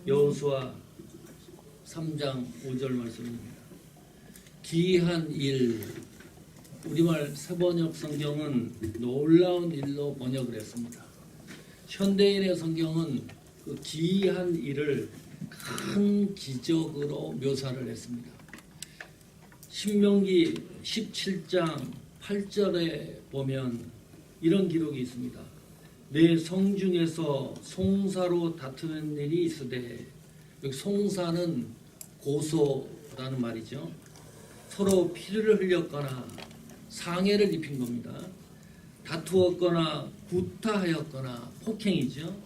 여호수아 3장 5절 말씀입니다. 기이한 일, 우리말 새번역 성경은 놀라운 일로 번역을 했습니다. 현대인의 성경은 그 기이한 일을 큰 기적으로 묘사를 했습니다. 신명기 17장 8절에 보면 이런 기록이 있습니다. 내 성중에서 송사로 다투는 일이 있으되, 여기 송사는 고소라는 말이죠. 서로 피를 흘렸거나 상해를 입힌 겁니다. 다투었거나 구타하였거나 폭행이죠.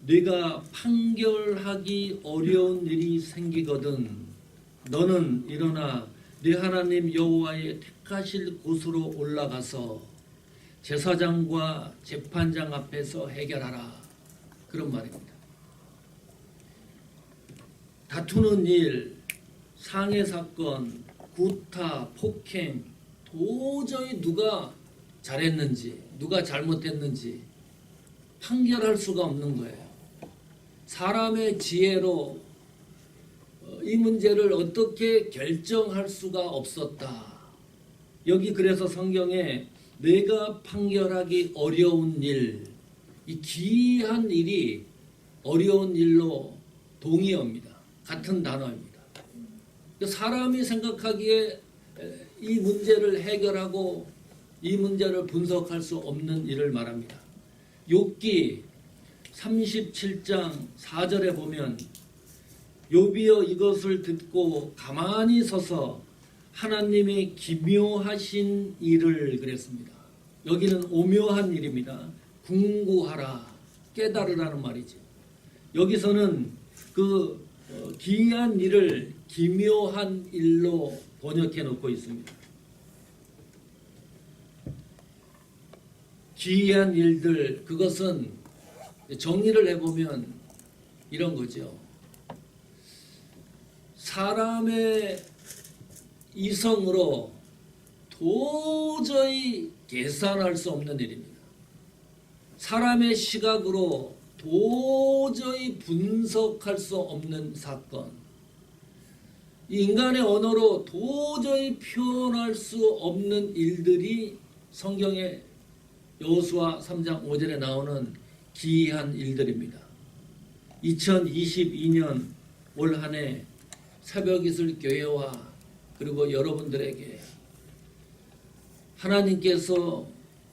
네가 판결하기 어려운 일이 생기거든 너는 일어나 네 하나님 여호와의 택하실 곳으로 올라가서 제사장과 재판장 앞에서 해결하라, 그런 말입니다. 다투는 일, 상해 사건, 구타, 폭행, 도저히 누가 잘했는지 누가 잘못했는지 판결할 수가 없는 거예요. 사람의 지혜로 이 문제를 어떻게 결정할 수가 없었다. 여기 그래서 성경에 내가 판결하기 어려운 일, 이 기이한 일이 어려운 일로 동의어입니다. 같은 단어입니다. 사람이 생각하기에 이 문제를 해결하고 이 문제를 분석할 수 없는 일을 말합니다. 욥기 37장 4절에 보면 욥이여 이것을 듣고 가만히 서서 하나님의 기묘하신 일을 그랬습니다. 여기는 오묘한 일입니다. 궁구하라, 깨달으라는 말이죠. 여기서는 그 기이한 일을 기묘한 일로 번역해 놓고 있습니다. 기이한 일들, 그것은 정리를 해보면 이런 거죠. 사람의 이성으로 도저히 계산할 수 없는 일입니다. 사람의 시각으로 도저히 분석할 수 없는 사건, 인간의 언어로 도저히 표현할 수 없는 일들이 성경의 여호수아 3장 5절에 나오는 기이한 일들입니다. 2022년 올 한 해 새벽이슬 교회와 그리고 여러분들에게 하나님께서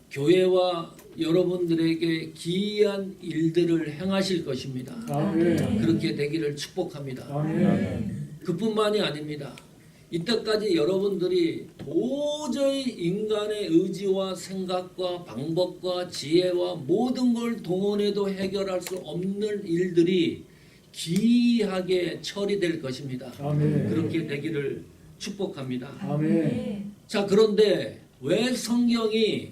교회와 여러분들에게 기이한 일들을 행하실 것입니다. 아멘. 그렇게 되기를 축복합니다. 아멘. 그뿐만이 아닙니다. 이때까지 여러분들이 도저히 인간의 의지와 생각과 방법과 지혜와 모든 걸 동원해도 해결할 수 없는 일들이 기이하게 처리될 것입니다. 아멘. 그렇게 되기를 축복합니다. 아멘. 자, 그런데 왜 성경이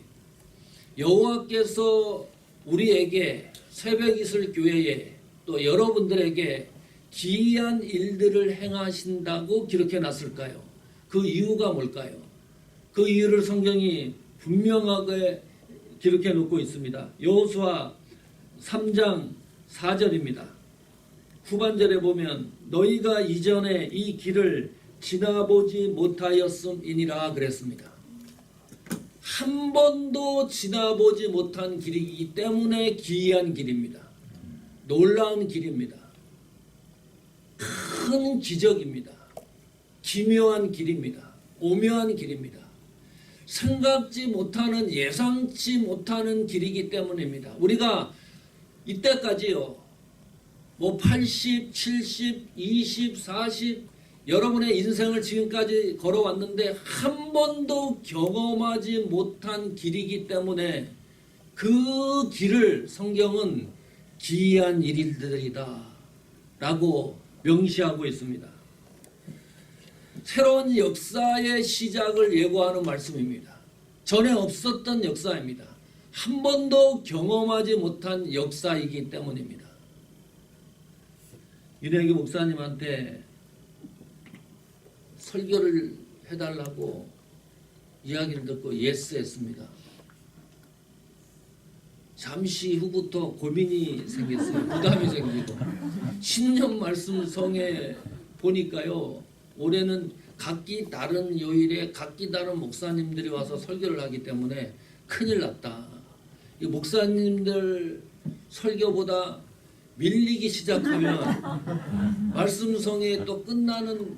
여호와께서 우리에게 새벽이슬 교회에 또 여러분들에게 기이한 일들을 행하신다고 기록해 놨을까요? 그 이유가 뭘까요? 그 이유를 성경이 분명하게 기록해 놓고 있습니다. 여호수아 3장 4절입니다. 후반절에 보면 너희가 이전에 이 길을 지나보지 못하였음이니라 그랬습니다. 한 번도 지나보지 못한 길이기 때문에 기이한 길입니다. 놀라운 길입니다. 큰 기적입니다. 기묘한 길입니다. 오묘한 길입니다. 생각지 못하는, 예상치 못하는 길이기 때문입니다. 우리가 이때까지요, 80, 70, 20, 40 여러분의 인생을 지금까지 걸어왔는데 한 번도 경험하지 못한 길이기 때문에 그 길을 성경은 기이한 일들이다 라고 명시하고 있습니다. 새로운 역사의 시작을 예고하는 말씀입니다. 전에 없었던 역사입니다. 한 번도 경험하지 못한 역사이기 때문입니다. 윤혜기 목사님한테 설교를 해달라고 이야기를 듣고 예스 했습니다. 잠시 후부터 고민이 생겼어요. 부담이 생기고. 신년 말씀성에 보니까요. 올해는 각기 다른 요일에 각기 다른 목사님들이 와서 설교를 하기 때문에 큰일 났다. 이 목사님들 설교보다 밀리기 시작하면 말씀성에 또 끝나는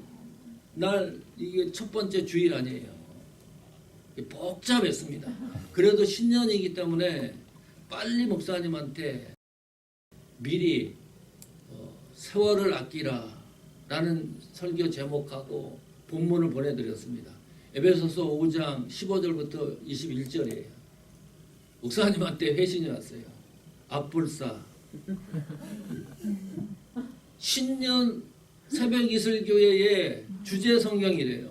날 이게 첫 번째 주일 아니에요. 복잡했습니다. 그래도 신년이기 때문에 빨리 목사님한테 미리 세월을 아끼라 라는 설교 제목하고 본문을 보내드렸습니다. 에베소서 5장 15절부터 21절이에요. 목사님한테 회신이 왔어요. 앞불사 신년 새벽 이슬교회의 주제 성경이래요.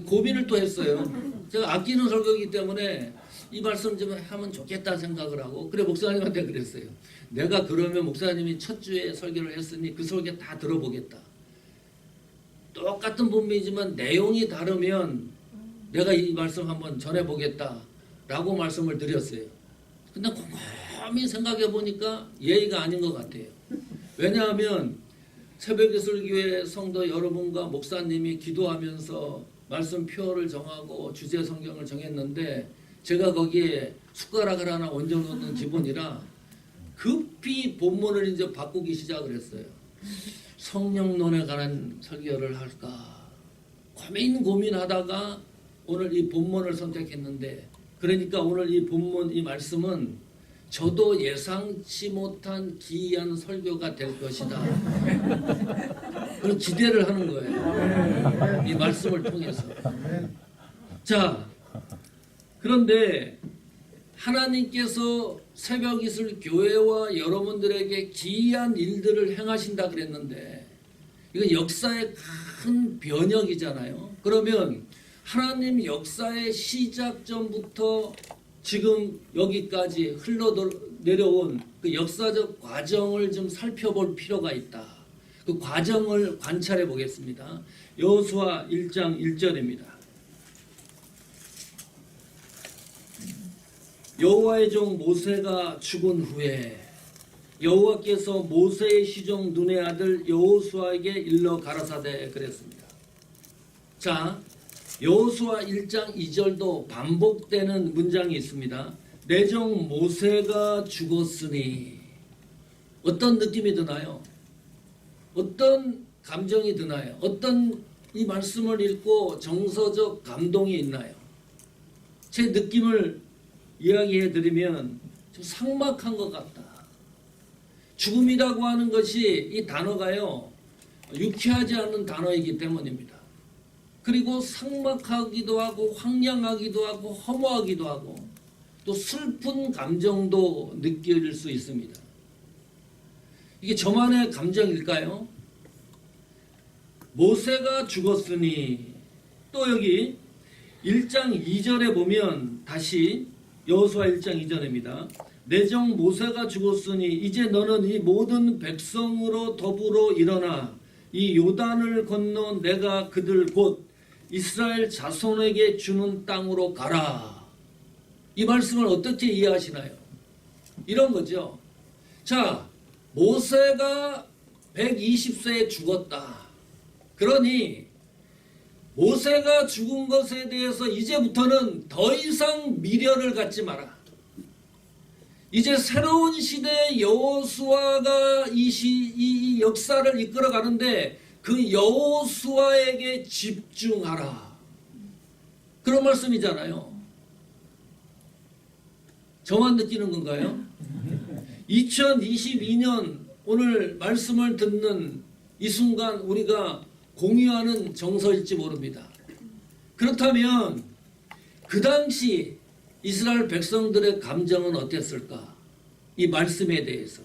고민을 또 했어요. 제가 아끼는 설교이기 때문에 이 말씀 좀 하면 좋겠다 생각을 하고, 그래 목사님한테 그랬어요. 내가 그러면 목사님이 첫 주에 설교를 했으니 그 설교 다 들어보겠다. 똑같은 본문이지만 내용이 다르면 내가 이 말씀 한번 전해보겠다 라고 말씀을 드렸어요. 근데 곰곰이 생각해 보니까 예의가 아닌 것 같아요. 왜냐하면 새벽예술교회 성도 여러분과 목사님이 기도하면서 말씀표를 정하고 주제 성경을 정했는데, 제가 거기에 숟가락을 하나 얹어 놓는 기분이라 급히 본문을 이제 바꾸기 시작을 했어요. 성령론에 관한 설교를 할까 고민하다가 오늘 이 본문을 선택했는데, 그러니까 오늘 이 본문 이 말씀은 저도 예상치 못한 기이한 설교가 될 것이다. 그런 기대를 하는 거예요. 이 말씀을 통해서. 자, 그런데 하나님께서 새벽이슬 교회와 여러분들에게 기이한 일들을 행하신다 그랬는데, 이건 역사의 큰 변혁이잖아요. 그러면 하나님 역사의 시작전부터 지금 여기까지 흘러내려온 그 역사적 과정을 좀 살펴볼 필요가 있다. 그 과정을 관찰해 보겠습니다. 여호수아 1장 1절입니다. 여호와의 종 모세가 죽은 후에 여호와께서 모세의 시종 눈의 아들 여호수아에게 일러 가라사대 그랬습니다. 자, 여호수아 1장 2절도 반복되는 문장이 있습니다. 내 종 모세가 죽었으니. 어떤 느낌이 드나요? 어떤 감정이 드나요? 어떤 이 말씀을 읽고 정서적 감동이 있나요? 제 느낌을 이야기해 드리면 좀 삭막한 것 같다. 죽음이라고 하는 것이 이 단어가요, 유쾌하지 않은 단어이기 때문입니다. 그리고 삭막하기도 하고 황량하기도 하고 허무하기도 하고 또 슬픈 감정도 느낄 수 있습니다. 이게 저만의 감정일까요? 모세가 죽었으니, 또 여기 1장 2절에 보면 다시 여호수아 1장 2절입니다. 내 종 모세가 죽었으니 이제 너는 이 모든 백성으로 더불어 일어나 이 요단을 건너 내가 그들 곧 이스라엘 자손에게 주는 땅으로 가라. 이 말씀을 어떻게 이해하시나요? 이런 거죠. 자, 모세가 120세에 죽었다. 그러니 모세가 죽은 것에 대해서 이제부터는 더 이상 미련을 갖지 마라. 이제 새로운 시대의 여호수아가 이 역사를 이끌어 가는데 그 여호수아에게 집중하라. 그런 말씀이잖아요. 저만 느끼는 건가요? 2022년 오늘 말씀을 듣는 이 순간 우리가 공유하는 정서일지 모릅니다. 그렇다면 그 당시 이스라엘 백성들의 감정은 어땠을까? 이 말씀에 대해서.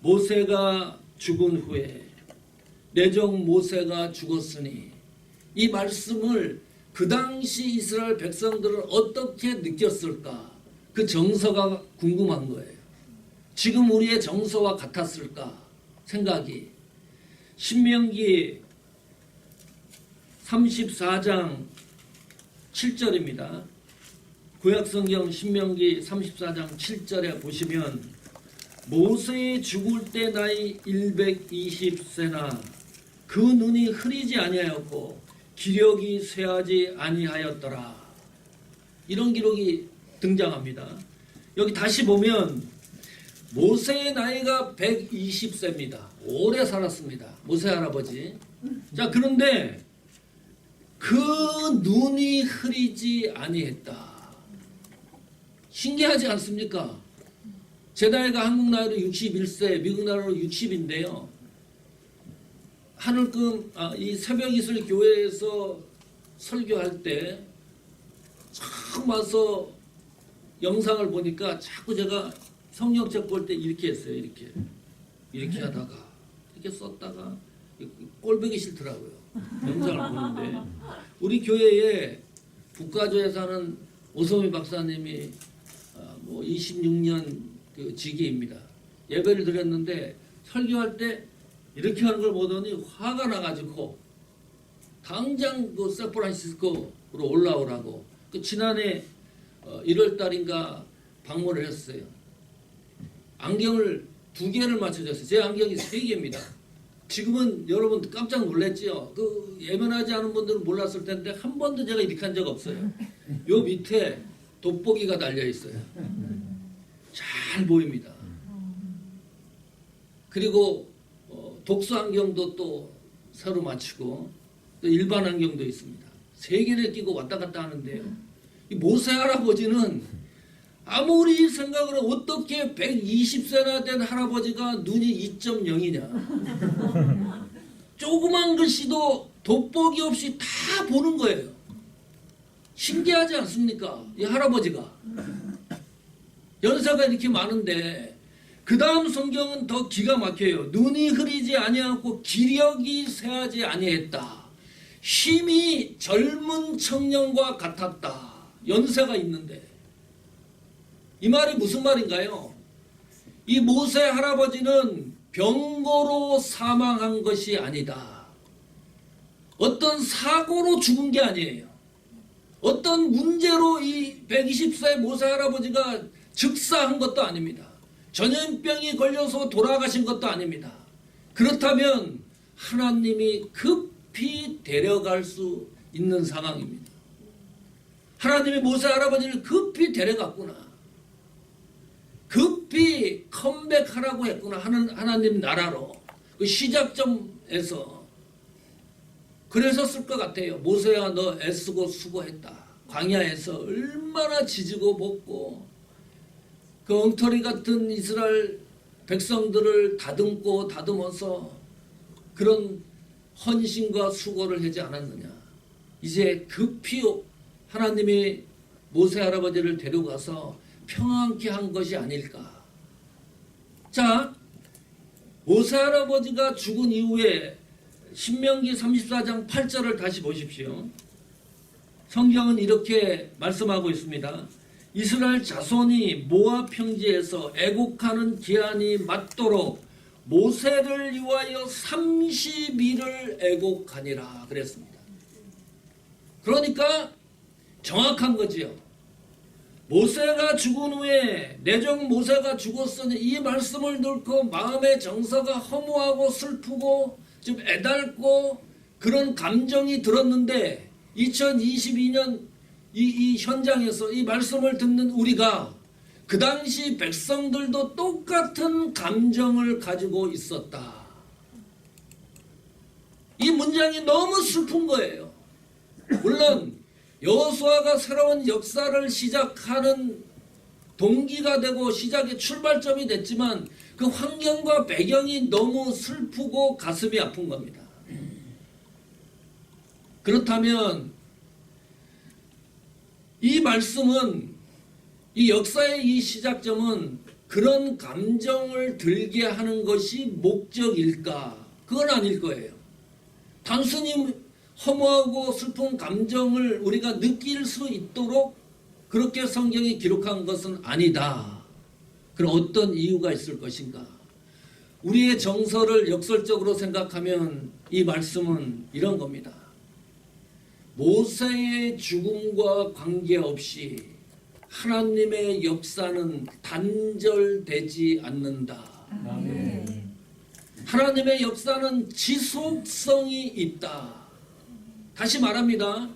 모세가 죽은 후에 내 종 모세가 죽었으니, 이 말씀을 그 당시 이스라엘 백성들은 어떻게 느꼈을까? 그 정서가 궁금한 거예요. 지금 우리의 정서와 같았을까? 생각이. 신명기 34장 7절입니다. 구약성경 신명기 34장 7절에 보시면 모세의 죽을 때 나이 120세나 그 눈이 흐리지 아니하였고 기력이 쇠하지 아니하였더라. 이런 기록이 등장합니다. 여기 다시 보면 모세의 나이가 120세입니다. 오래 살았습니다. 모세 할아버지. 자, 그런데 그 눈이 흐리지 아니했다. 신기하지 않습니까? 제 나이가 한국 나이로 61세, 미국 나이로 60인데요. 이 새벽 이슬 교회에서 설교할 때 처음 와서 영상을 보니까 자꾸 제가 성경책 볼 때 이렇게 했어요. 이렇게 하다가 이렇게 썼다가 꼴보기 싫더라고요. 영상을 보는데 우리 교회에 북가주에 사는 오소미 박사님이 26년 그 직위입니다. 예배를 드렸는데 설교할 때 이렇게 하는 걸 보더니 화가 나가지고 당장 그 샌프란시스코로 올라오라고 지난해 1월 달인가 방문을 했어요. 안경을 2개를 맞춰줬어요. 제 안경이 3개입니다. 지금은 여러분 깜짝 놀랐죠. 그 예민하지 않은 분들은 몰랐을 텐데 한 번도 제가 이렇게 한 적 없어요. 요 밑에 돋보기가 달려 있어요. 잘 보입니다. 그리고 독수 안경도 또 새로 맞추고 또 일반 안경도 있습니다. 3개를 끼고 왔다 갔다 하는데요. 이 모세 할아버지는 아무리 생각을 어떻게 120세나 된 할아버지가 눈이 2.0이냐. 조그만 글씨도 돋보기 없이 다 보는 거예요. 신기하지 않습니까? 이 할아버지가. 연세가 이렇게 많은데 그 다음 성경은 더 기가 막혀요. 눈이 흐리지 아니하고 기력이 쇠하지 아니했다. 힘이 젊은 청년과 같았다. 연세가 있는데. 이 말이 무슨 말인가요? 이 모세 할아버지는 병거로 사망한 것이 아니다. 어떤 사고로 죽은 게 아니에요. 어떤 문제로 이 120세 모세 할아버지가 즉사한 것도 아닙니다. 전염병이 걸려서 돌아가신 것도 아닙니다. 그렇다면 하나님이 급히 데려갈 수 있는 상황입니다. 하나님이 모세 할아버지를 급히 데려갔구나. 급히 컴백하라고 했구나. 하나님 나라로. 그 시작점에서. 그랬었을 것 같아요. 모세야 너 애쓰고 수고했다. 광야에서 얼마나 지지고 볶고 그 엉터리 같은 이스라엘 백성들을 다듬고 다듬어서 그런 헌신과 수고를 하지 않았느냐. 이제 급히 하나님이 모세 할아버지를 데려가서 평안케 한 것이 아닐까. 자, 모세 할아버지가 죽은 이후에 신명기 34장 8절을 다시 보십시오. 성경은 이렇게 말씀하고 있습니다. 이스라엘 자손이 모압 평지에서 애곡하는 기한이 맞도록 모세를 위하여 30일을 애곡하니라 그랬습니다. 그러니까 정확한 거지요. 모세가 죽은 후에 내정 모세가 죽었으니 이 말씀을 듣고 마음의 정서가 허무하고 슬프고 좀 애달고 그런 감정이 들었는데 2022년 이 현장에서 이 말씀을 듣는 우리가 그 당시 백성들도 똑같은 감정을 가지고 있었다. 이 문장이 너무 슬픈 거예요. 물론 여호수아가 새로운 역사를 시작하는 동기가 되고 시작의 출발점이 됐지만 그 환경과 배경이 너무 슬프고 가슴이 아픈 겁니다. 그렇다면 이 말씀은 이 역사의 이 시작점은 그런 감정을 들게 하는 것이 목적일까? 그건 아닐 거예요. 단순히 허무하고 슬픈 감정을 우리가 느낄 수 있도록 그렇게 성경이 기록한 것은 아니다. 그럼 어떤 이유가 있을 것인가? 우리의 정서를 역설적으로 생각하면 이 말씀은 이런 겁니다. 모세의 죽음과 관계없이 하나님의 역사는 단절되지 않는다. 아멘. 하나님의 역사는 지속성이 있다. 다시 말합니다.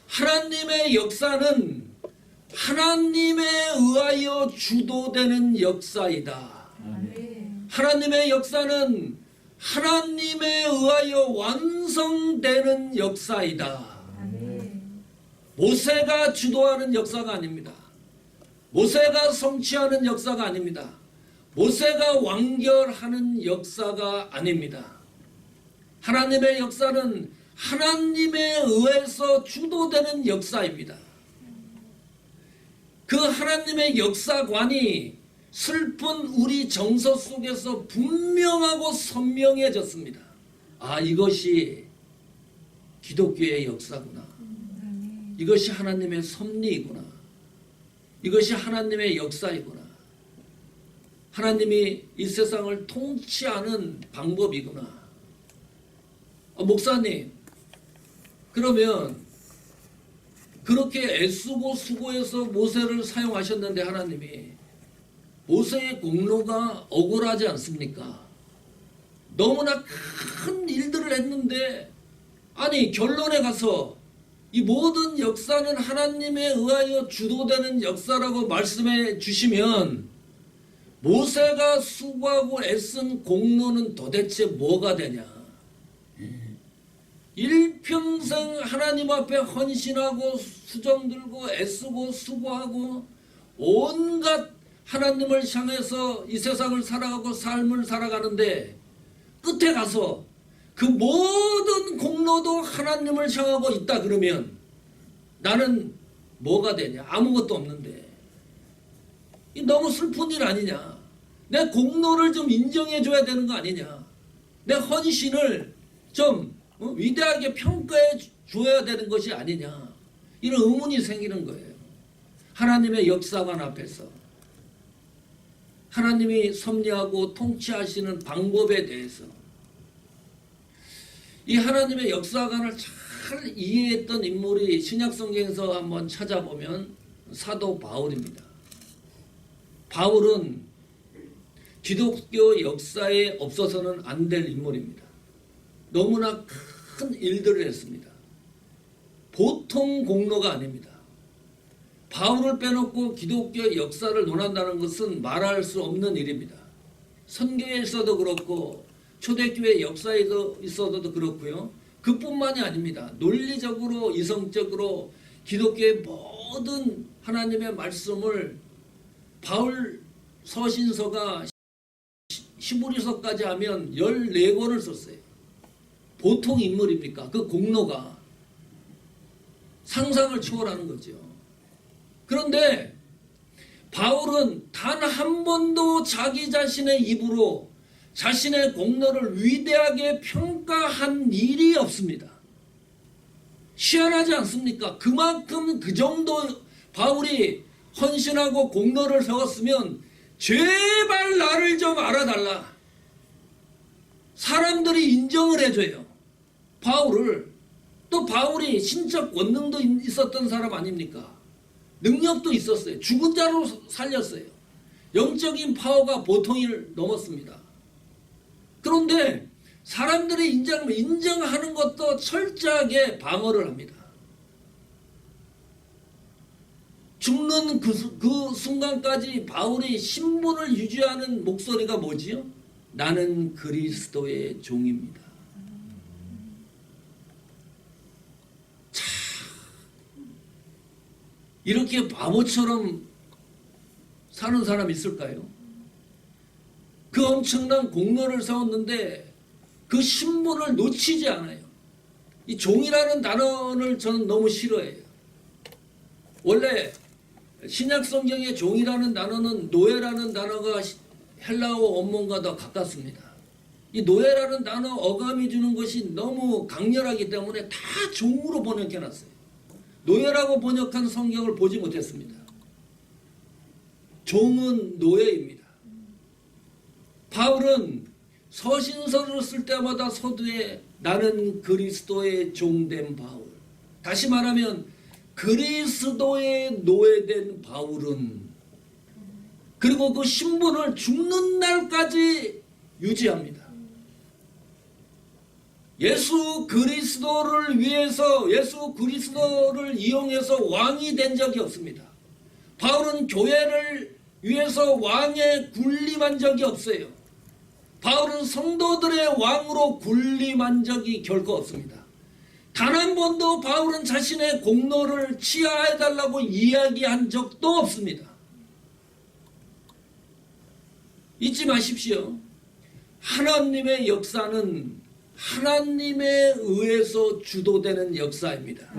하나님의 역사는 하나님에 의하여 주도되는 역사이다. 아멘. 하나님의 역사는 하나님에 의하여 완성되는 역사이다. 아멘. 모세가 주도하는 역사가 아닙니다. 모세가 성취하는 역사가 아닙니다. 모세가 완결하는 역사가 아닙니다. 하나님의 역사는 하나님에 의해서 주도되는 역사입니다. 그 하나님의 역사관이 슬픈 우리 정서 속에서 분명하고 선명해졌습니다. 아, 이것이 기독교의 역사구나. 이것이 하나님의 섭리이구나. 이것이 하나님의 역사이구나. 하나님이 이 세상을 통치하는 방법이구나. 목사님, 그러면 그렇게 애쓰고 수고해서 모세를 사용하셨는데 하나님이 모세의 공로가 억울하지 않습니까? 너무나 큰 일들을 했는데 아니 결론에 가서 이 모든 역사는 하나님에 의하여 주도되는 역사라고 말씀해 주시면 모세가 수고하고 애쓴 공로는 도대체 뭐가 되냐? 일평생 하나님 앞에 헌신하고 수정 들고 애쓰고 수고하고 온갖 하나님을 향해서 이 세상을 살아가고 삶을 살아가는데 끝에 가서 그 모든 공로도 하나님을 향하고 있다 그러면 나는 뭐가 되냐? 아무것도 없는데. 이 너무 슬픈 일 아니냐? 내 공로를 좀 인정해 줘야 되는 거 아니냐? 내 헌신을 좀 위대하게 평가해 줘야 되는 것이 아니냐? 이런 의문이 생기는 거예요. 하나님의 역사관 앞에서 하나님이 섭리하고 통치하시는 방법에 대해서 이 하나님의 역사관을 잘 이해했던 인물이 신약성경에서 한번 찾아보면 사도 바울입니다. 바울은 기독교 역사에 없어서는 안 될 인물입니다. 너무나 큰 일들을 했습니다. 보통 공로가 아닙니다. 바울을 빼놓고 기독교 역사를 논한다는 것은 말할 수 없는 일입니다. 선교에서도 그렇고 초대교회 역사에 있어도 그렇고요. 그뿐만이 아닙니다. 논리적으로 이성적으로 기독교의 모든 하나님의 말씀을 바울 서신서가 히브리서까지 하면 14권을 썼어요. 보통 인물입니까? 그 공로가 상상을 초월하는 거죠. 그런데 바울은 단 한 번도 자기 자신의 입으로 자신의 공로를 위대하게 평가한 일이 없습니다. 희한하지 않습니까? 그만큼 그 정도 바울이 헌신하고 공로를 세웠으면 제발 나를 좀 알아달라. 사람들이 인정을 해줘요. 바울을. 또 바울이 신적 권능도 있었던 사람 아닙니까? 능력도 있었어요. 죽은 자로 살렸어요. 영적인 파워가 보통을 넘었습니다. 그런데 사람들이 인정하는 것도 철저하게 방어를 합니다. 죽는 그 순간까지 바울이 신분을 유지하는 목소리가 뭐지요? 나는 그리스도의 종입니다. 참, 이렇게 바보처럼 사는 사람 있을까요? 그 엄청난 공로를 세웠는데 그 신분을 놓치지 않아요. 이 종이라는 단어를 저는 너무 싫어해요. 원래 신약 성경의 종이라는 단어는 노예라는 단어가 헬라어 원문과 더 가깝습니다. 이 노예라는 단어 어감이 주는 것이 너무 강렬하기 때문에 다 종으로 번역해놨어요. 노예라고 번역한 성경을 보지 못했습니다. 종은 노예입니다. 바울은 서신서를 쓸 때마다 서두에 나는 그리스도의 종된 바울. 다시 말하면 그리스도의 노예된 바울은 그리고 그 신분을 죽는 날까지 유지합니다. 예수 그리스도를 위해서 예수 그리스도를 이용해서 왕이 된 적이 없습니다. 바울은 교회를 위해서 왕에 군림한 적이 없어요. 바울은 성도들의 왕으로 군림한 적이 결코 없습니다. 단 한 번도 바울은 자신의 공로를 치하해달라고 이야기한 적도 없습니다. 잊지 마십시오. 하나님의 역사는 하나님에 의해서 주도되는 역사입니다.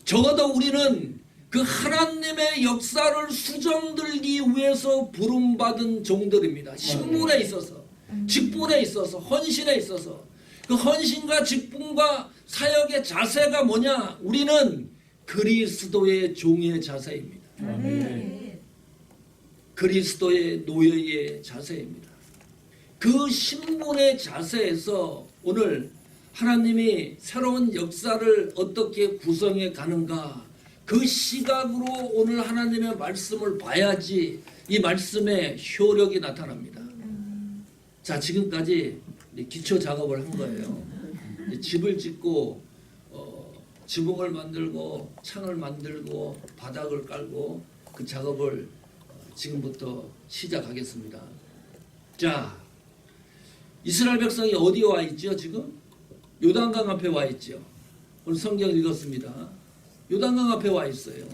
적어도 우리는 그 하나님의 역사를 수정들기 위해서 부름받은 종들입니다. 신분에 있어서, 직분에 있어서, 헌신에 있어서. 그 헌신과 직분과 사역의 자세가 뭐냐? 우리는 그리스도의 종의 자세입니다. 그리스도의 노예의 자세입니다. 그 신분의 자세에서 오늘 하나님이 새로운 역사를 어떻게 구성해 가는가, 그 시각으로 오늘 하나님의 말씀을 봐야지 이 말씀의 효력이 나타납니다. 자, 지금까지 기초 작업을 한 거예요. 집을 짓고 지붕을 만들고 창을 만들고 바닥을 깔고 그 작업을 지금부터 시작하겠습니다. 자, 이스라엘 백성이 어디에 와 있죠? 지금 요단강 앞에 와 있죠. 오늘 성경 읽었습니다. 요단강 앞에 와 있어요.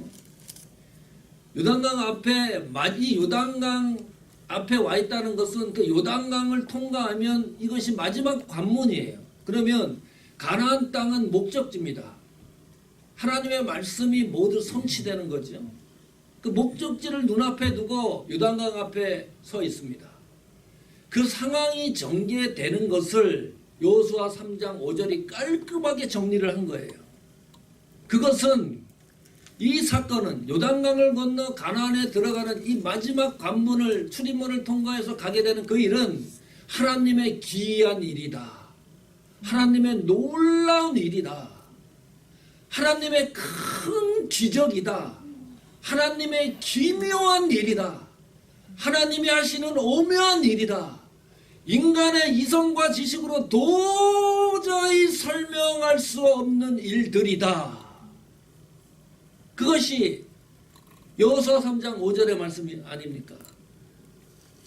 요단강 앞에, 이 요단강 앞에 와 있다는 것은 그 요단강을 통과하면 이것이 마지막 관문이에요. 그러면 가나안 땅은 목적지입니다. 하나님의 말씀이 모두 성취되는 거죠. 그 목적지를 눈앞에 두고 요단강 앞에 서 있습니다. 그 상황이 전개되는 것을 여호수아 3장 5절이 깔끔하게 정리를 한 거예요. 그것은 이 사건은 요단강을 건너 가나안에 들어가는 이 마지막 관문을 출입문을 통과해서 가게 되는 그 일은 하나님의 기이한 일이다. 하나님의 놀라운 일이다. 하나님의 큰 기적이다. 하나님의 기묘한 일이다. 하나님이 하시는 오묘한 일이다. 인간의 이성과 지식으로 도저히 설명할 수 없는 일들이다. 그것이 여호수아 3장 5절의 말씀이 아닙니까?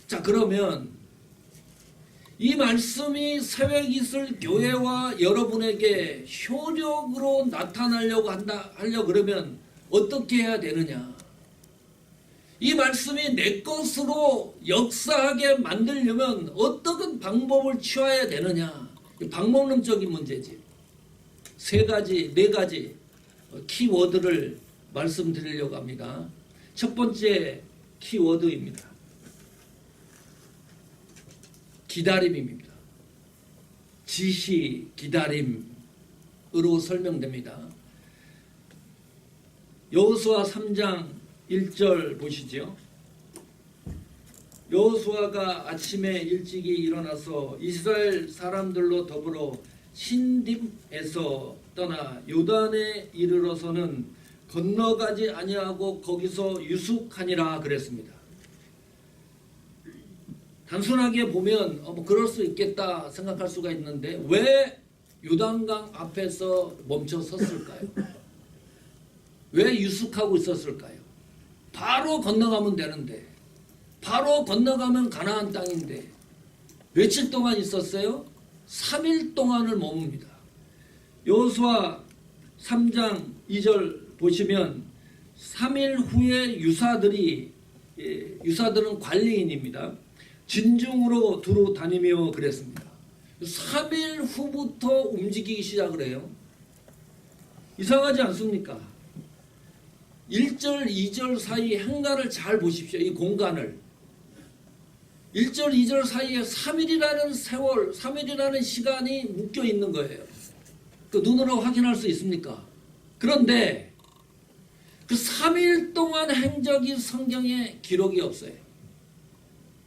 자, 그러면 이 말씀이 새벽이슬 교회와 여러분에게 효력으로 나타나려고 하려고 그러면 어떻게 해야 되느냐? 이 말씀이 내 것으로 역사하게 만들려면 어떤 방법을 취해야 되느냐? 방법론적인 문제지. 네 가지 키워드를 말씀드리려고 합니다. 첫 번째 키워드입니다. 기다림입니다. 지시 기다림으로 설명됩니다. 여호수아 3장 1절 보시죠. 여호수아가 아침에 일찍이 일어나서 이스라엘 사람들로 더불어 신딤에서 떠나 요단에 이르러서는 건너가지 아니하고 거기서 유숙하니라 그랬습니다. 단순하게 보면 뭐 그럴 수 있겠다 생각할 수가 있는데 왜 요단강 앞에서 멈춰 섰을까요? 왜 유숙하고 있었을까요? 바로 건너가면 되는데, 바로 건너가면 가나안 땅인데 며칠 동안 있었어요? 3일 동안을 머뭅니다. 여호수아 3장 2절 보시면 3일 후에 유사들은 관리인입니다. 진중으로 두루 다니며 그랬습니다. 3일 후부터 움직이기 시작을 해요. 이상하지 않습니까? 1절, 2절 사이 행간을 잘 보십시오. 이 공간을. 1절, 2절 사이에 3일이라는 세월, 3일이라는 시간이 묶여 있는 거예요. 그 눈으로 확인할 수 있습니까? 그런데 그 3일 동안 행적이 성경에 기록이 없어요.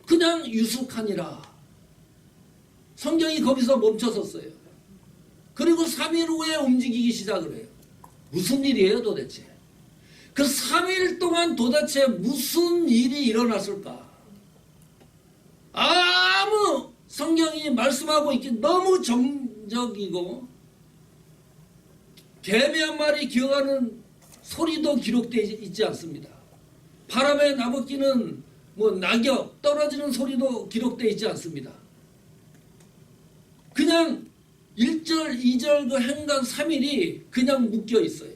그냥 유숙하니라. 성경이 거기서 멈춰섰어요. 그리고 3일 후에 움직이기 시작을 해요. 무슨 일이에요 도대체? 그 3일 동안 도대체 무슨 일이 일어났을까? 아무 성경이 말씀하고 있기 너무 정적이고 개미 한 마리 기어가는 소리도 기록되어 있지 않습니다. 바람에 나부끼는 낙엽 떨어지는 소리도 기록되어 있지 않습니다. 그냥 1절, 2절 그 행간 3일이 그냥 묶여 있어요.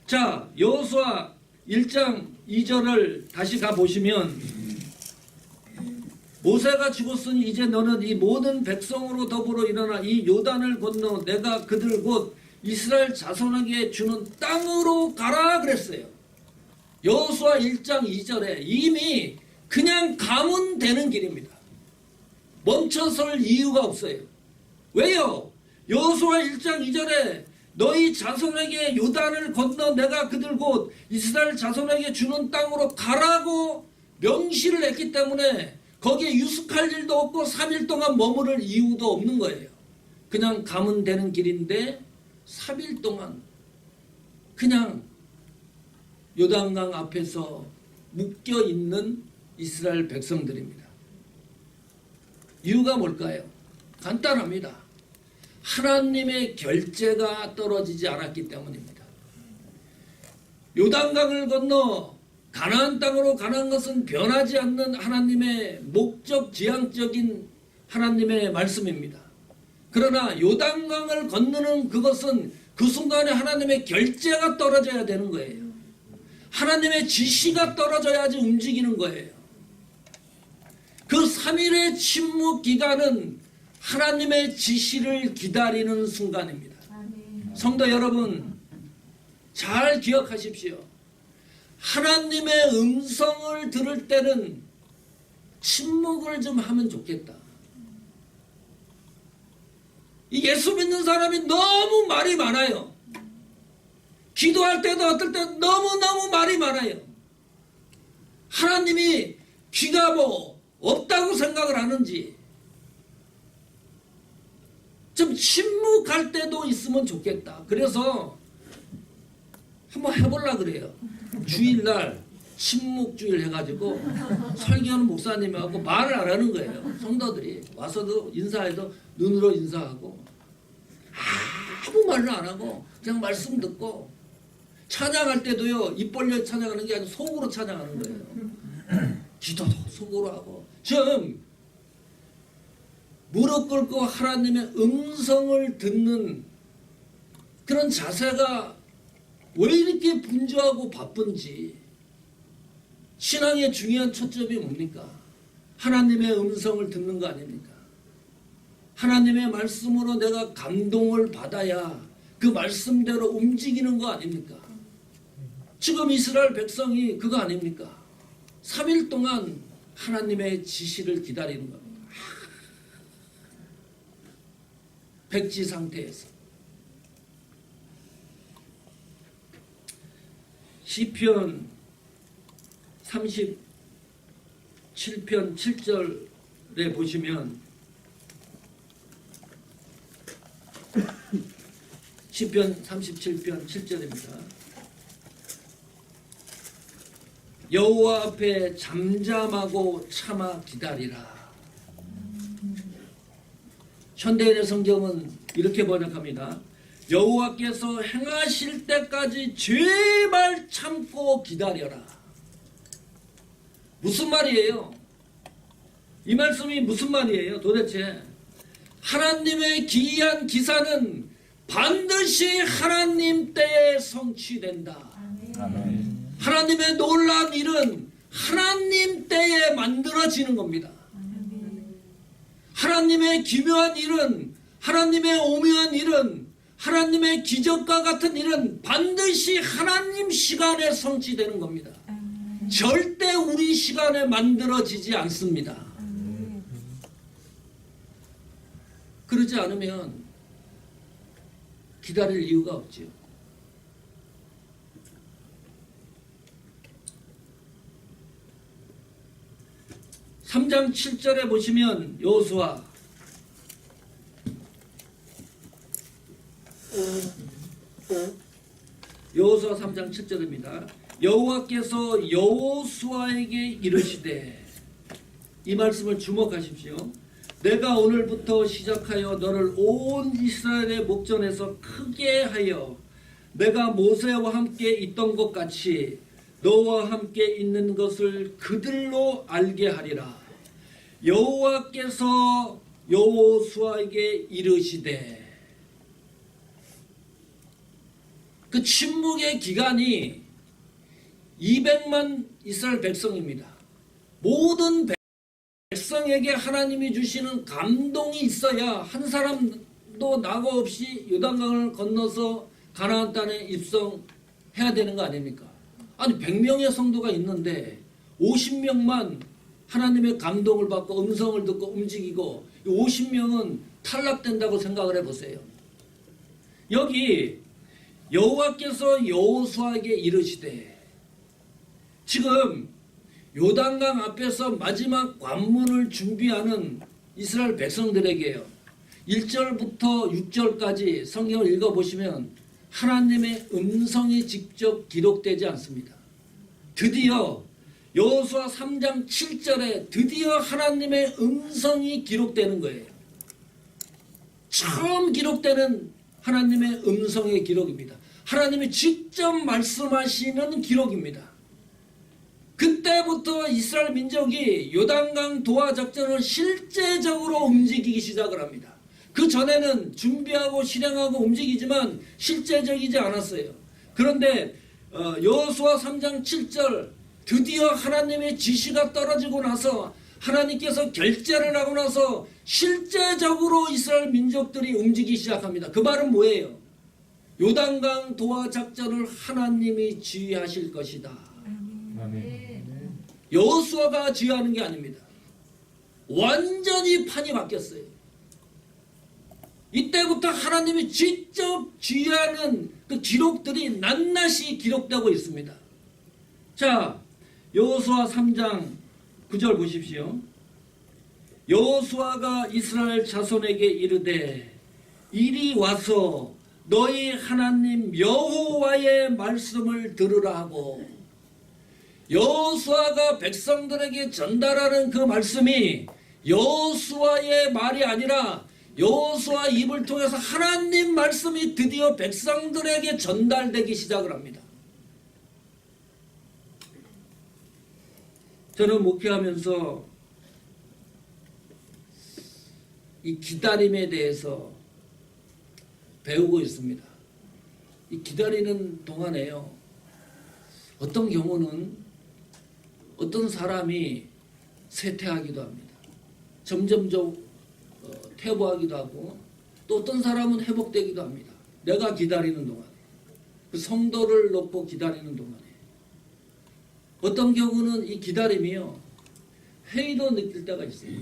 자, 여호수아 1장 2절을 다시 가보시면 모세가 죽었으니 이제 너는 이 모든 백성으로 더불어 일어나 이 요단을 건너 내가 그들 곧 이스라엘 자손에게 주는 땅으로 가라 그랬어요. 여호수아 1장 2절에 이미 그냥 가면 되는 길입니다. 멈춰설 이유가 없어요. 왜요? 여호수아 1장 2절에 너희 자손에게 요단을 건너 내가 그들 곧 이스라엘 자손에게 주는 땅으로 가라고 명시를 했기 때문에 거기에 유숙할 일도 없고 3일 동안 머무를 이유도 없는 거예요. 그냥 가면 되는 길인데 3일 동안 그냥 요단강 앞에서 묶여 있는 이스라엘 백성들입니다. 이유가 뭘까요? 간단합니다. 하나님의 결재가 떨어지지 않았기 때문입니다. 요단강을 건너 가나안 땅으로 가는 것은 변하지 않는 하나님의 목적 지향적인 하나님의 말씀입니다. 그러나 요단강을 건너는 그것은 그 순간에 하나님의 결재가 떨어져야 되는 거예요. 하나님의 지시가 떨어져야지 움직이는 거예요. 그 3일의 침묵 기간은 하나님의 지시를 기다리는 순간입니다. 성도 여러분, 잘 기억하십시오. 하나님의 음성을 들을 때는 침묵을 좀 하면 좋겠다. 이 예수 믿는 사람이 너무 말이 많아요. 기도할 때도 어떨 때 너무너무 말이 많아요. 하나님이 귀가 없다고 생각을 하는지 좀 침묵할 때도 있으면 좋겠다. 그래서 한번 해보려고 그래요. 주일날 침묵주일 해가지고 설교하는 목사님하고 말을 안 하는 거예요. 성도들이 와서도 인사해도 눈으로 인사하고 아무 말을 안 하고 그냥 말씀 듣고 찬양할 때도요 입 벌려 찬양하는 게 아니고 속으로 찬양하는 거예요. 기도도 속으로 하고 좀 무릎 꿇고 하나님의 음성을 듣는 그런 자세가 왜 이렇게 분주하고 바쁜지. 신앙의 중요한 초점이 뭡니까? 하나님의 음성을 듣는 거 아닙니까? 하나님의 말씀으로 내가 감동을 받아야 그 말씀대로 움직이는 거 아닙니까? 지금 이스라엘 백성이 그거 아닙니까? 3일 동안 하나님의 지시를 기다리는 겁니다. 백지 상태에서. 시편 37편 7절에 보시면 시편 37편 7절입니다. 여호와 앞에 잠잠하고 참아 기다리라. 현대인의 성경은 이렇게 번역합니다. 여호와께서 행하실 때까지 제발 참고 기다려라. 무슨 말이에요? 이 말씀이 무슨 말이에요? 도대체 하나님의 기이한 기사는 반드시 하나님 때에 성취된다. 아멘. 하나님의 놀라운 일은 하나님 때에 만들어지는 겁니다. 하나님의 기묘한 일은, 하나님의 오묘한 일은, 하나님의 기적과 같은 일은 반드시 하나님 시간에 성취되는 겁니다. 절대 우리 시간에 만들어지지 않습니다. 그러지 않으면 기다릴 이유가 없지요. 삼 장 7절에 보시면 여호수아 여호수아 3장 7절입니다. 여호와께서 여호수아에게 이르시되, 이 말씀을 주목하십시오. 내가 오늘부터 시작하여 너를 온 이스라엘의 목전에서 크게 하여 내가 모세와 함께 있던 것 같이 너와 함께 있는 것을 그들로 알게 하리라. 여호와께서 여호수아에게 이르시되, 그 침묵의 기간이 200만 이스라엘 백성입니다. 모든 백성에게 하나님이 주시는 감동이 있어야 한 사람도 낙오 없이 요단강을 건너서 가나안 땅에 입성해야 되는 거 아닙니까? 아니 100명의 성도가 있는데 50명만 하나님의 감동을 받고 음성을 듣고 움직이고 50명은 탈락된다고 생각을 해보세요. 여기 여호와께서 여호수아에게 이르시되, 지금 요단강 앞에서 마지막 관문을 준비하는 이스라엘 백성들에게요, 1절부터 6절까지 성경을 읽어보시면 하나님의 음성이 직접 기록되지 않습니다. 드디어 여호수아 3장 7절에 드디어 하나님의 음성이 기록되는 거예요. 처음 기록되는 하나님의 음성의 기록입니다. 하나님이 직접 말씀하시는 기록입니다. 그때부터 이스라엘 민족이 요단강 도하 작전을 실제적으로 움직이기 시작을 합니다. 그 전에는 준비하고 실행하고 움직이지만 실제적이지 않았어요. 그런데 여호수아 3장 7절, 드디어 하나님의 지시가 떨어지고 나서 하나님께서 결제를 하고 나서 실제적으로 이스라엘 민족들이 움직이기 시작합니다. 그 말은 뭐예요? 요단강 도하 작전을 하나님이 지휘하실 것이다. 아멘. 여호수아가 지휘하는 게 아닙니다. 완전히 판이 바뀌었어요. 이때부터 하나님이 직접 지휘하는 그 기록들이 낱낱이 기록되고 있습니다. 자, 여호수아 3장 9절 보십시오. 여호수아가 이스라엘 자손에게 이르되, 이리 와서 너희 하나님 여호와의 말씀을 들으라 하고, 여호수아가 백성들에게 전달하는 그 말씀이 여호수아의 말이 아니라 여호수아 입을 통해서 하나님 말씀이 드디어 백성들에게 전달되기 시작을 합니다. 저는 목회하면서 이 기다림에 대해서 배우고 있습니다. 이 기다리는 동안에요, 어떤 경우는 어떤 사람이 쇠퇴하기도 합니다. 점점점 퇴보하기도 하고, 또 어떤 사람은 회복되기도 합니다. 내가 기다리는 동안에, 그 성도를 놓고 기다리는 동안에. 어떤 경우는 이 기다림이요, 회의도 느낄 때가 있어요.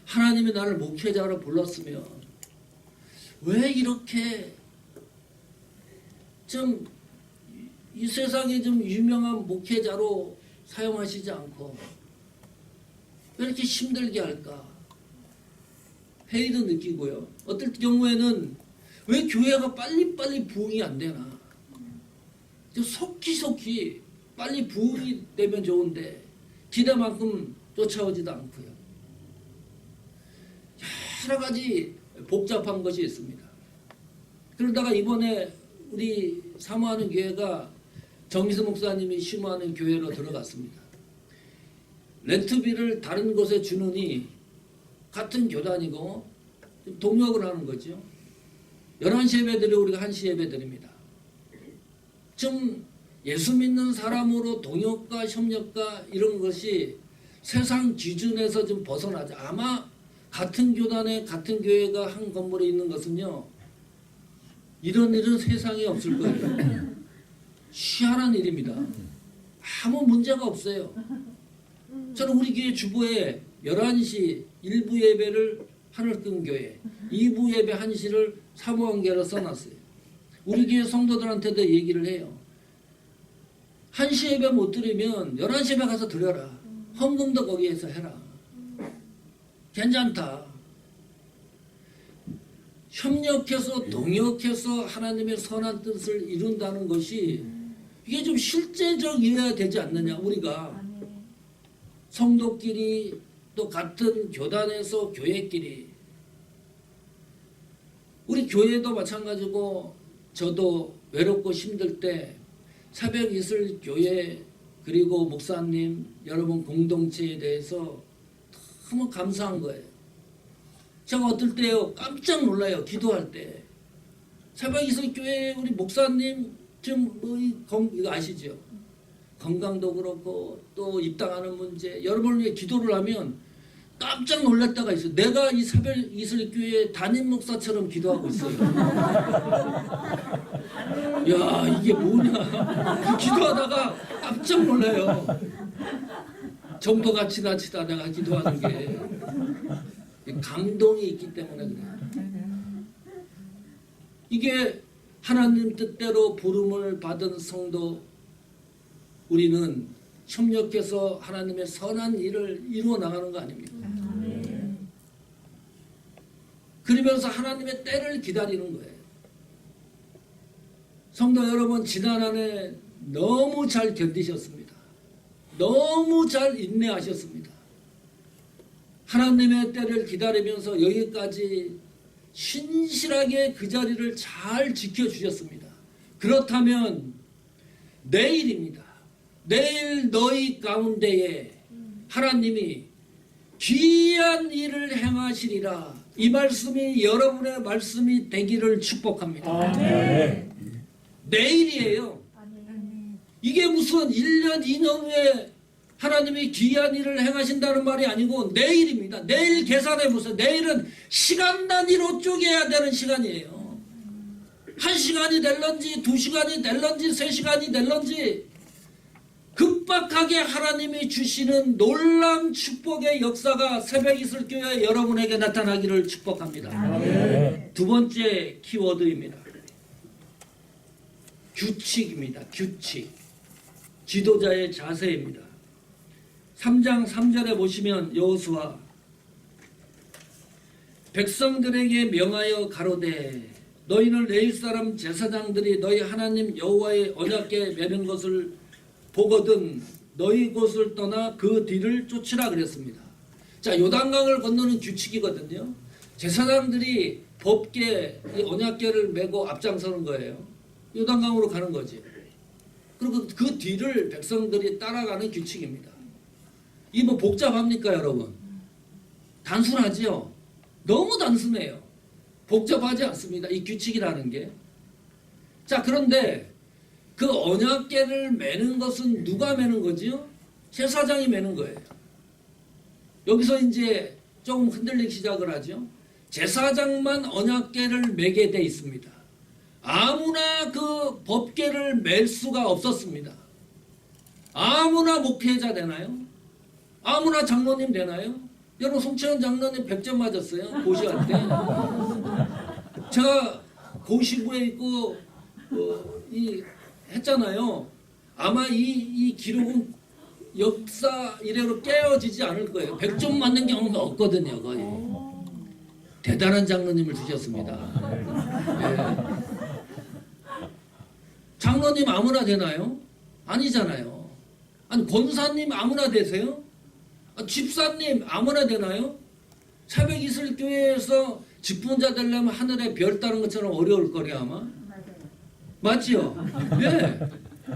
하나님이 나를 목회자로 불렀으면 왜 이렇게 좀 이 세상에 좀 유명한 목회자로 사용하시지 않고 왜 이렇게 힘들게 할까? 회의도 느끼고요. 어떨 경우에는 왜 교회가 빨리빨리 부흥이 안 되나? 속히속히 빨리 부흥이 되면 좋은데 기대만큼 쫓아오지도 않고요. 여러 가지 복잡한 것이 있습니다. 그러다가 이번에 우리 사모하는 교회가 정미수 목사님이 심호하는 교회로 들어갔습니다. 렌트비를 다른 곳에 주느니 같은 교단이고 동역을 하는 거죠. 11시 예배드리고 우리가 1시 예배드립니다. 좀 예수 믿는 사람으로 동역과 협력과 이런 것이 세상 기준에서 좀 벗어나죠. 아마 같은 교단에 같은 교회가 한 건물에 있는 것은요, 이런 일은 세상에 없을 거예요. 희한한 일입니다. 아무 문제가 없어요. 저는 우리 교회 주보에 11시 1부 예배를 하늘끈교회, 2부 예배 1시를 사모한교회로 써놨어요. 우리 교회 성도들한테도 얘기를 해요. 1시 예배 못 드리면 11시 예배 가서 드려라. 헌금도 거기에서 해라. 괜찮다. 협력해서 동역해서 하나님의 선한 뜻을 이룬다는 것이 이게 좀 실제적이어야 되지 않느냐. 우리가 성도끼리 또 같은 교단에서 교회끼리, 우리 교회도 마찬가지고 저도 외롭고 힘들 때 새벽 이슬 교회 그리고 목사님 여러분 공동체에 대해서 너무 감사한 거예요. 제가 어떨 때요 깜짝 놀라요. 기도할 때 새벽 이슬 교회 우리 목사님 지금 이거 아시죠? 건강도 그렇고 또 입당하는 문제 여러분을 위해 기도를 하면 깜짝 놀랐다가 있어요. 내가 이 새벽 이슬 교회 담임 목사처럼 기도하고 있어요. 야 이게 뭐냐. 기도하다가 깜짝 놀라요. 정도가 지나치다 내가 기도하는 게 감동이 있기 때문에 그래요. 이게 하나님 뜻대로 부름을 받은 성도, 우리는 협력해서 하나님의 선한 일을 이루어 나가는 거 아닙니까? 그러면서 하나님의 때를 기다리는 거예요. 성도 여러분, 지난 한 해 너무 잘 견디셨습니다. 너무 잘 인내하셨습니다. 하나님의 때를 기다리면서 여기까지 신실하게 그 자리를 잘 지켜주셨습니다. 그렇다면 내일입니다. 내일 너희 가운데에 하나님이 귀한 일을 행하시리라. 이 말씀이 여러분의 말씀이 되기를 축복합니다. 내일이에요. 이게 무슨 1년 2년 후에 하나님이 귀한 일을 행하신다는 말이 아니고 내일입니다. 내일 계산해 보세요. 내일은 시간 단위로 쪼개야 되는 시간이에요. 1시간이 될런지 2시간이 될런지 3시간이 될런지 급박하게 하나님이 주시는 놀라운 축복의 역사가 새벽 이슬교회 여러분에게 나타나기를 축복합니다. 두 번째 키워드입니다. 규칙입니다. 규칙. 지도자의 자세입니다. 3장 3절에 보시면 여호수아 백성들에게 명하여 가로되 너희는 레위 사람 제사장들이 너희 하나님 여호와의 언약궤 매는 것을 보거든 너희 곳을 떠나 그 뒤를 쫓으라 그랬습니다. 자, 요단강을 건너는 규칙이거든요. 제사장들이 법궤 이 언약궤를 메고 앞장서는 거예요. 요단강으로 가는 거지. 그리고 그 뒤를 백성들이 따라가는 규칙입니다. 이 뭐 복잡합니까, 여러분? 단순하지요? 너무 단순해요. 복잡하지 않습니다. 이 규칙이라는 게. 자, 그런데 그 언약궤를 매는 것은 누가 매는 거지요? 제사장이 매는 거예요. 여기서 이제 조금 흔들리기 시작을 하죠. 제사장만 언약궤를 매게 돼 있습니다. 아무나 그 법궤를 맬 수가 없었습니다. 아무나 목회자 되나요? 아무나 장로님 되나요? 여러분 송채원 장로님 100점 맞았어요. 고시할 때. 제가 고시부에 있고 했잖아요. 아마 이 기록은 역사 이래로 깨어지지 않을 거예요. 100점 맞는 경우가 없거든요. 거의. 대단한 장로님을 주셨습니다. 네. 장로님 아무나 되나요? 아니잖아요. 아니 권사님 아무나 되세요? 집사님 아무나 되나요? 새벽 이슬교회에서 직분자 되려면 하늘에 별 따는 것처럼 어려울 거래요 아마. 맞지요? 네.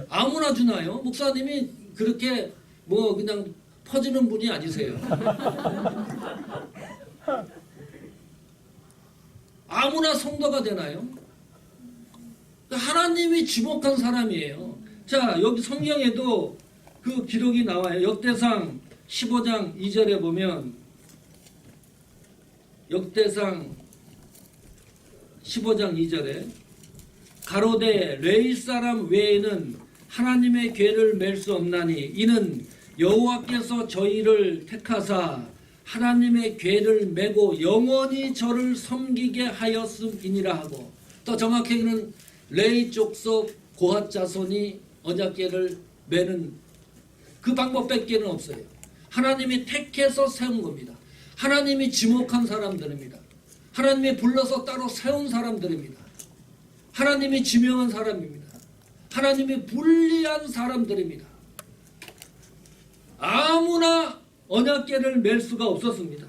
아무나 주나요? 목사님이 그렇게 뭐 그냥 퍼지는 분이 아니세요. 아무나 성도가 되나요? 하나님이 지목한 사람이에요. 자, 여기 성경에도 그 기록이 나와요. 역대상 15장 2절에 보면 역대상 15장 2절에 가로되 레위 사람 외에는 하나님의 궤를 맬 수 없나니 이는 여호와께서 저희를 택하사 하나님의 궤를 메고 영원히 저를 섬기게 하였음이니라 하고, 또 정확히는 레위 족속 고핫 자손이 언약궤를 메는 그 방법밖에는 없어요. 하나님이 택해서 세운 겁니다. 하나님이 지목한 사람들입니다. 하나님이 불러서 따로 세운 사람들입니다. 하나님이 지명한 사람입니다. 하나님이 불리한 사람들입니다. 아무나 언약궤를 맬 수가 없었습니다.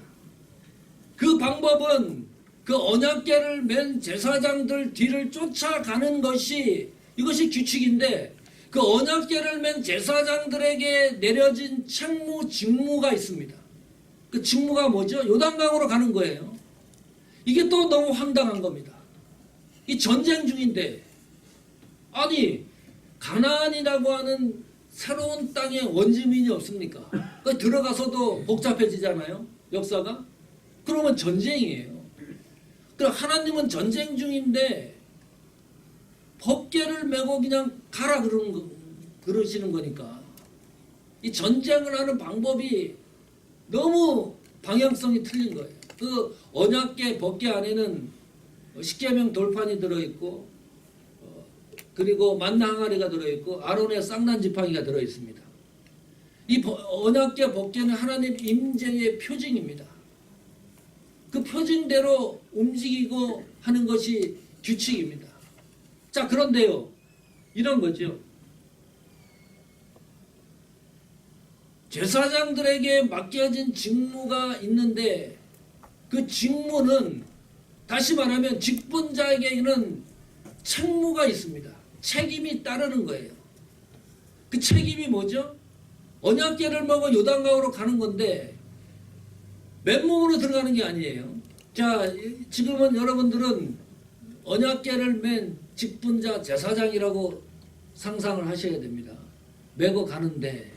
그 방법은 그 언약궤를 맨 제사장들 뒤를 쫓아가는 것이 이것이 규칙인데 그 언약궤를 맨 제사장들에게 내려진 책무, 직무가 있습니다. 그 직무가 뭐죠? 요단강으로 가는 거예요. 이게 또 너무 황당한 겁니다. 이 전쟁 중인데 아니 가나안이라고 하는 새로운 땅에 원주민이 없습니까? 그 들어가서도 복잡해지잖아요. 역사가. 그러면 전쟁이에요. 그럼 하나님은 전쟁 중인데 법궤를 메고 그냥 가라 그러시는 거니까 이 전쟁을 하는 방법이 너무 방향성이 틀린 거예요. 그 언약궤 법궤 안에는 십계명 돌판이 들어있고 그리고 만나 항아리가 들어있고 아론의 쌍난 지팡이가 들어있습니다. 이 언약궤 법궤는 하나님 임재의 표징입니다. 그 표징대로 움직이고 하는 것이 규칙입니다. 자, 그런데요, 이런 거죠. 제사장들에게 맡겨진 직무가 있는데 그 직무는 다시 말하면 직분자에게는 책무가 있습니다. 책임이 따르는 거예요. 그 책임이 뭐죠? 언약궤를 먹어 요단강으로 가는 건데 맨몸으로 들어가는 게 아니에요. 자, 지금은 여러분들은 언약궤를 맨 직분자 제사장이라고 상상을 하셔야 됩니다. 메고 가는데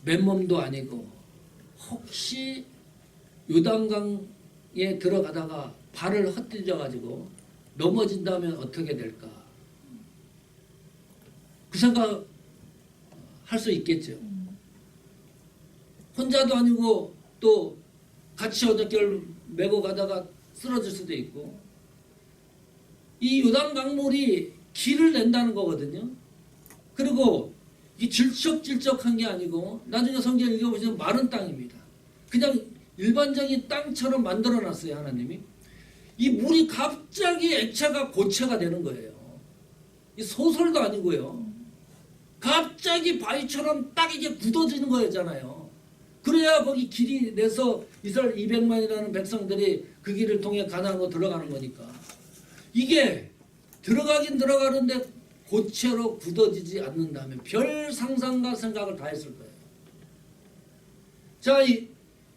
맨몸도 아니고 혹시 요단강에 들어가다가 발을 헛디뎌 가지고 넘어진다면 어떻게 될까? 그 생각 할 수 있겠죠. 혼자도 아니고 또 같이 언약궤를 메고 가다가 쓰러질 수도 있고 이 요단강물이 길을 낸다는 거거든요. 그리고 이 질척질척한 게 아니고 나중에 성경 읽어보시면 마른 땅입니다. 그냥 일반적인 땅처럼 만들어놨어요. 하나님이. 이 물이 갑자기 액체가 고체가 되는 거예요. 이 소설도 아니고요. 갑자기 바위처럼 딱 이게 굳어지는 거였잖아요. 그래야 거기 길이 내서 이스라엘 200만이라는 백성들이 그 길을 통해 가나안으로 들어가는 거니까. 이게 들어가긴 들어가는데 고체로 굳어지지 않는다면 별 상상과 생각을 다 했을 거예요. 자,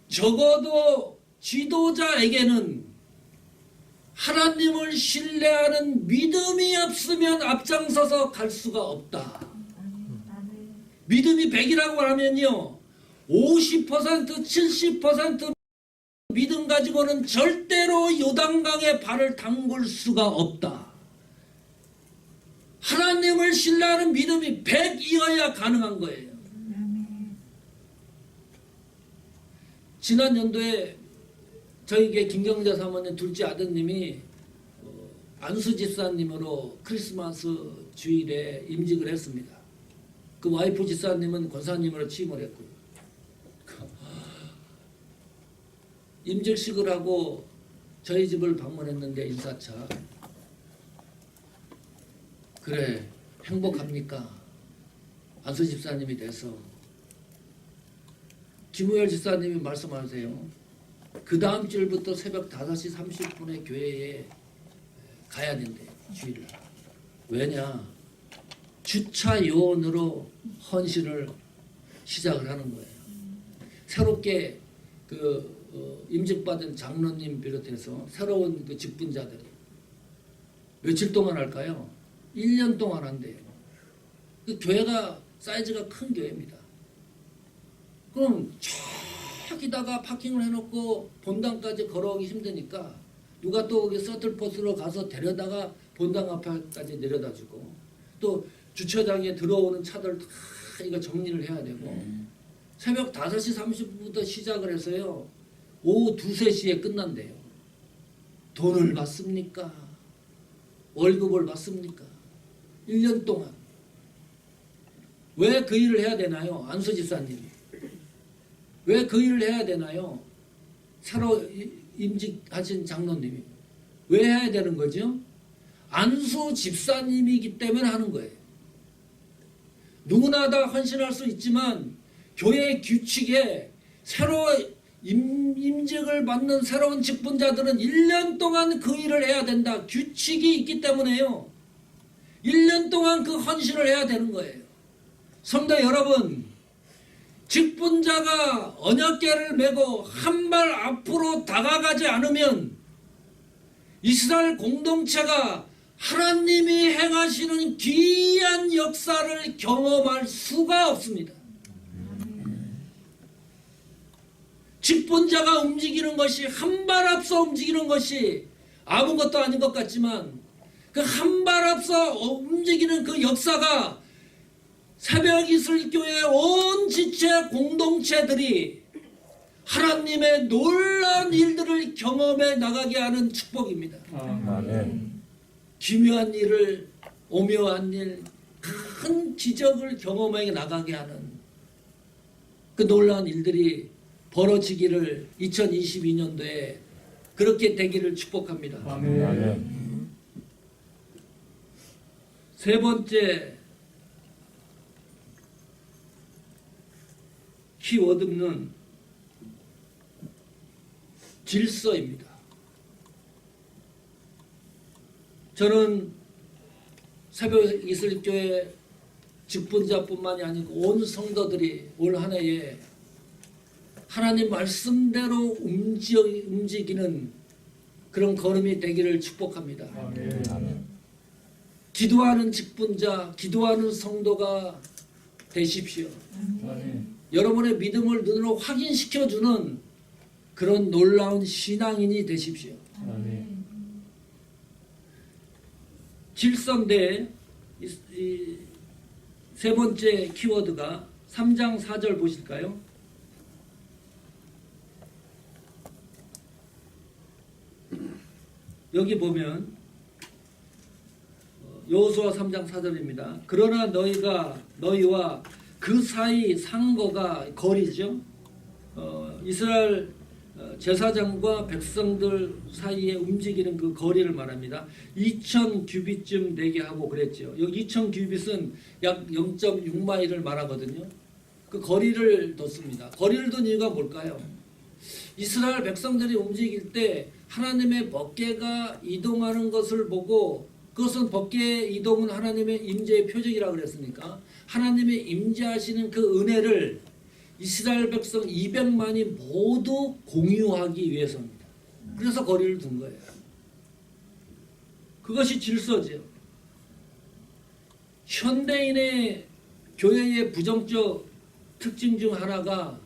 적어도 지도자에게는 하나님을 신뢰하는 믿음이 없으면 앞장서서 갈 수가 없다. 믿음이 100이라고 하면요 50% 70% 믿음 가지고는 절대로 요단강에 발을 담글 수가 없다. 하나님을 신뢰하는 믿음이 100이어야 가능한 거예요. 지난 연도에 저에게 김경자 사모님 둘째 아드님이 안수 집사님으로 크리스마스 주일에 임직을 했습니다. 그 와이프 집사님은 권사님으로 취임을 했고요. 임직식을 하고 저희 집을 방문했는데 인사차. 그래 행복합니까? 안수 집사님이 돼서. 김우열 집사님이 말씀하세요. 그 다음 주일부터 새벽 5시 30분에 교회에 가야 된대요. 주일날. 왜냐? 주차 요원으로 헌신을 시작을 하는 거예요. 새롭게 임직받은 장로님 비롯해서 새로운 그 직분자들이 며칠 동안 할까요? 1년 동안 한대요. 그 교회가 사이즈가 큰 교회입니다. 그럼 저기다가 파킹을 해놓고 본당까지 걸어오기 힘드니까 누가 또 서틀버스로 가서 데려다가 본당 앞까지 내려다주고 또 주차장에 들어오는 차들 다 이거 정리를 해야 되고 새벽 5시 30분부터 시작을 해서요 오후 2, 3시에 끝난대요. 돈을 받습니까? 월급을 받습니까? 1년 동안. 왜 그 일을 해야 되나요? 안수 집사님이. 왜 그 일을 해야 되나요? 새로 임직하신 장로님이. 왜 해야 되는 거죠? 안수 집사님이기 때문에 하는 거예요. 누구나 다 헌신할 수 있지만 교회 규칙에 새로 임직을 받는 새로운 직분자들은 1년 동안 그 일을 해야 된다. 규칙이 있기 때문에요. 1년 동안 그 헌신을 해야 되는 거예요. 성도 여러분, 직분자가 언약궤를 메고 한 발 앞으로 다가가지 않으면 이스라엘 공동체가 하나님이 행하시는 귀한 역사를 경험할 수가 없습니다. 직분자가 움직이는 것이 한 발 앞서 움직이는 것이 아무것도 아닌 것 같지만 그 한 발 앞서 움직이는 그 역사가 새벽 이슬교회 온 지체 공동체들이 하나님의 놀라운 일들을 경험해 나가게 하는 축복입니다. 아멘. 기묘한 일을, 오묘한 일, 큰 기적을 경험해 나가게 하는 그 놀라운 일들이 벌어지기를 2022년도에 그렇게 되기를 축복합니다. 아멘. 세 번째 키워드는 질서입니다. 저는 새벽 이슬교회 직분자뿐만이 아니고 온 성도들이 올 한 해에 하나님 말씀대로 움직이는 그런 걸음이 되기를 축복합니다. 아멘. 기도하는 직분자, 기도하는 성도가 되십시오. 아멘. 여러분의 믿음을 눈으로 확인시켜주는 그런 놀라운 신앙인이 되십시오. 아멘. 질서인데 이 세 번째 키워드가 3장 4절 보실까요? 여기 보면 여호수아 3장 4절입니다. 그러나 너희와 그 사이 상거가 거리죠. 이스라엘 제사장과 백성들 사이에 움직이는 그 거리를 말합니다. 2000 규빗쯤 되게 하고 그랬죠. 여기 2000 규빗은 약 0.6마일을 말하거든요. 그 거리를 뒀습니다. 거리를 둔 이유가 뭘까요? 이스라엘 백성들이 움직일 때 하나님의 법궤가 이동하는 것을 보고 그것은 법궤 이동은 하나님의 임재의 표적이라고 그랬으니까 하나님의 임재하시는 그 은혜를 이스라엘 백성 200만이 모두 공유하기 위해서입니다. 그래서 거리를 둔 거예요. 그것이 질서죠. 현대인의 교회의 부정적 특징 중 하나가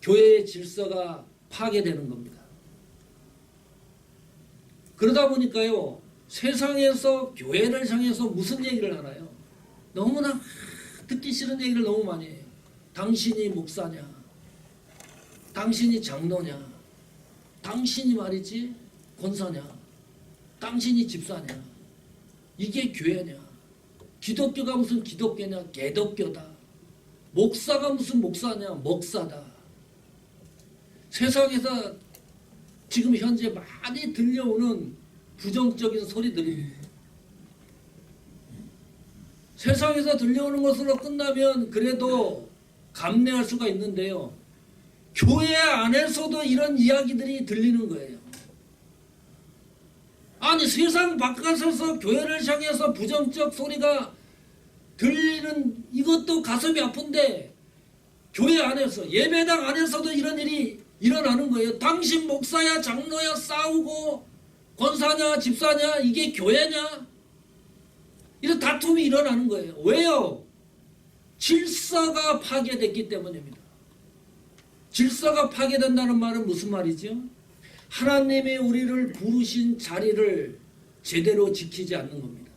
교회의 질서가 파괴되는 겁니다. 그러다 보니까요, 세상에서 교회를 향해서 무슨 얘기를 하나요? 너무나 듣기 싫은 얘기를 너무 많이 해요. 당신이 목사냐? 당신이 장로냐? 당신이 말이지 권사냐? 당신이 집사냐? 이게 교회냐? 기독교가 무슨 기독교냐? 개독교다. 목사가 무슨 목사냐? 목사다. 세상에서 지금 현재 많이 들려오는 부정적인 소리들입니다. 세상에서 들려오는 것으로 끝나면 그래도 감내할 수가 있는데요. 교회 안에서도 이런 이야기들이 들리는 거예요. 아니 세상 바깥에서 교회를 향해서 부정적 소리가 들리는 이것도 가슴이 아픈데 교회 안에서 예배당 안에서도 이런 일이 일어나는 거예요. 당신 목사야 장로야 싸우고 권사냐 집사냐 이게 교회냐 이런 다툼이 일어나는 거예요. 왜요? 질서가 파괴됐기 때문입니다. 질서가 파괴된다는 말은 무슨 말이죠? 하나님이 우리를 부르신 자리를 제대로 지키지 않는 겁니다.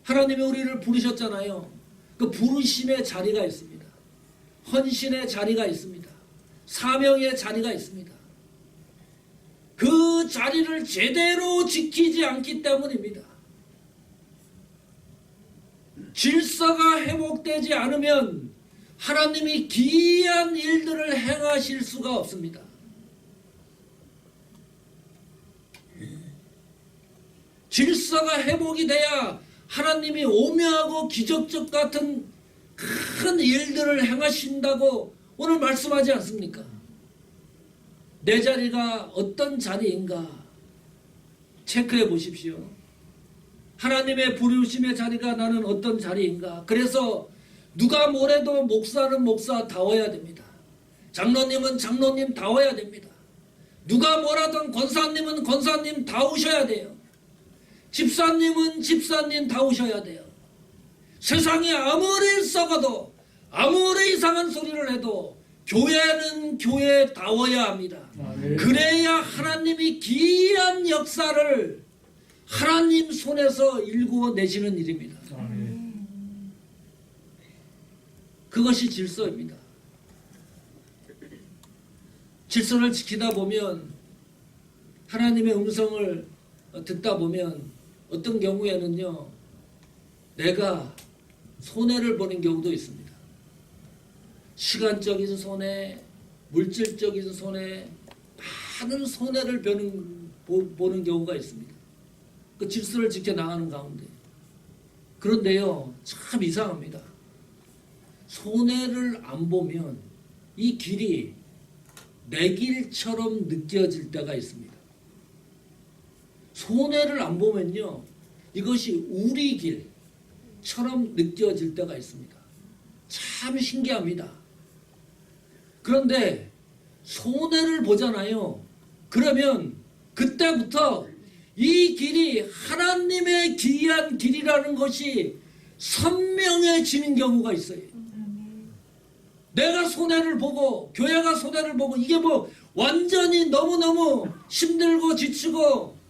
하나님이 우리를 부르셨잖아요. 그 부르심의 자리가 있습니다. 헌신의 자리가 있습니다. 사명의 자리가 있습니다. 그 자리를 제대로 지키지 않기 때문입니다. 질서가 회복되지 않으면 하나님이 기이한 일들을 행하실 수가 없습니다. 질서가 회복이 돼야 하나님이 오묘하고 기적적 같은 큰 일들을 행하신다고 오늘 말씀하지 않습니까? 내 자리가 어떤 자리인가 체크해 보십시오. 하나님의 부르심의 자리가 나는 어떤 자리인가. 그래서 누가 뭐래도 목사는 목사다워야 됩니다. 장로님은 장로님다워야 됩니다. 누가 뭐라든 권사님은 권사님다우셔야 돼요. 집사님은 집사님다우셔야 돼요. 세상이 아무리 썩어도 아무리 이상한 소리를 해도 교회는 교회다워야 합니다. 그래야 하나님이 귀한 역사를 하나님 손에서 일구어내시는 일입니다. 그것이 질서입니다. 질서를 지키다 보면 하나님의 음성을 듣다 보면 어떤 경우에는요 내가 손해를 보는 경우도 있습니다. 시간적인 손해, 물질적인 손해, 많은 손해를 보는 경우가 있습니다. 그 질서를 지켜나가는 가운데. 그런데요 참 이상합니다. 손해를 안 보면 이 길이 내 길처럼 느껴질 때가 있습니다. 손해를 안 보면요 이것이 우리 길처럼 느껴질 때가 있습니다. 참 신기합니다. 그런데 손해를 보잖아요. 그러면 그때부터 이 길이 하나님의 귀한 길이라는 것이 선명해지는 경우가 있어요. 내가 손해를 보고 교회가 손해를 보고 이게 뭐 완전히 너무너무 힘들고 지치고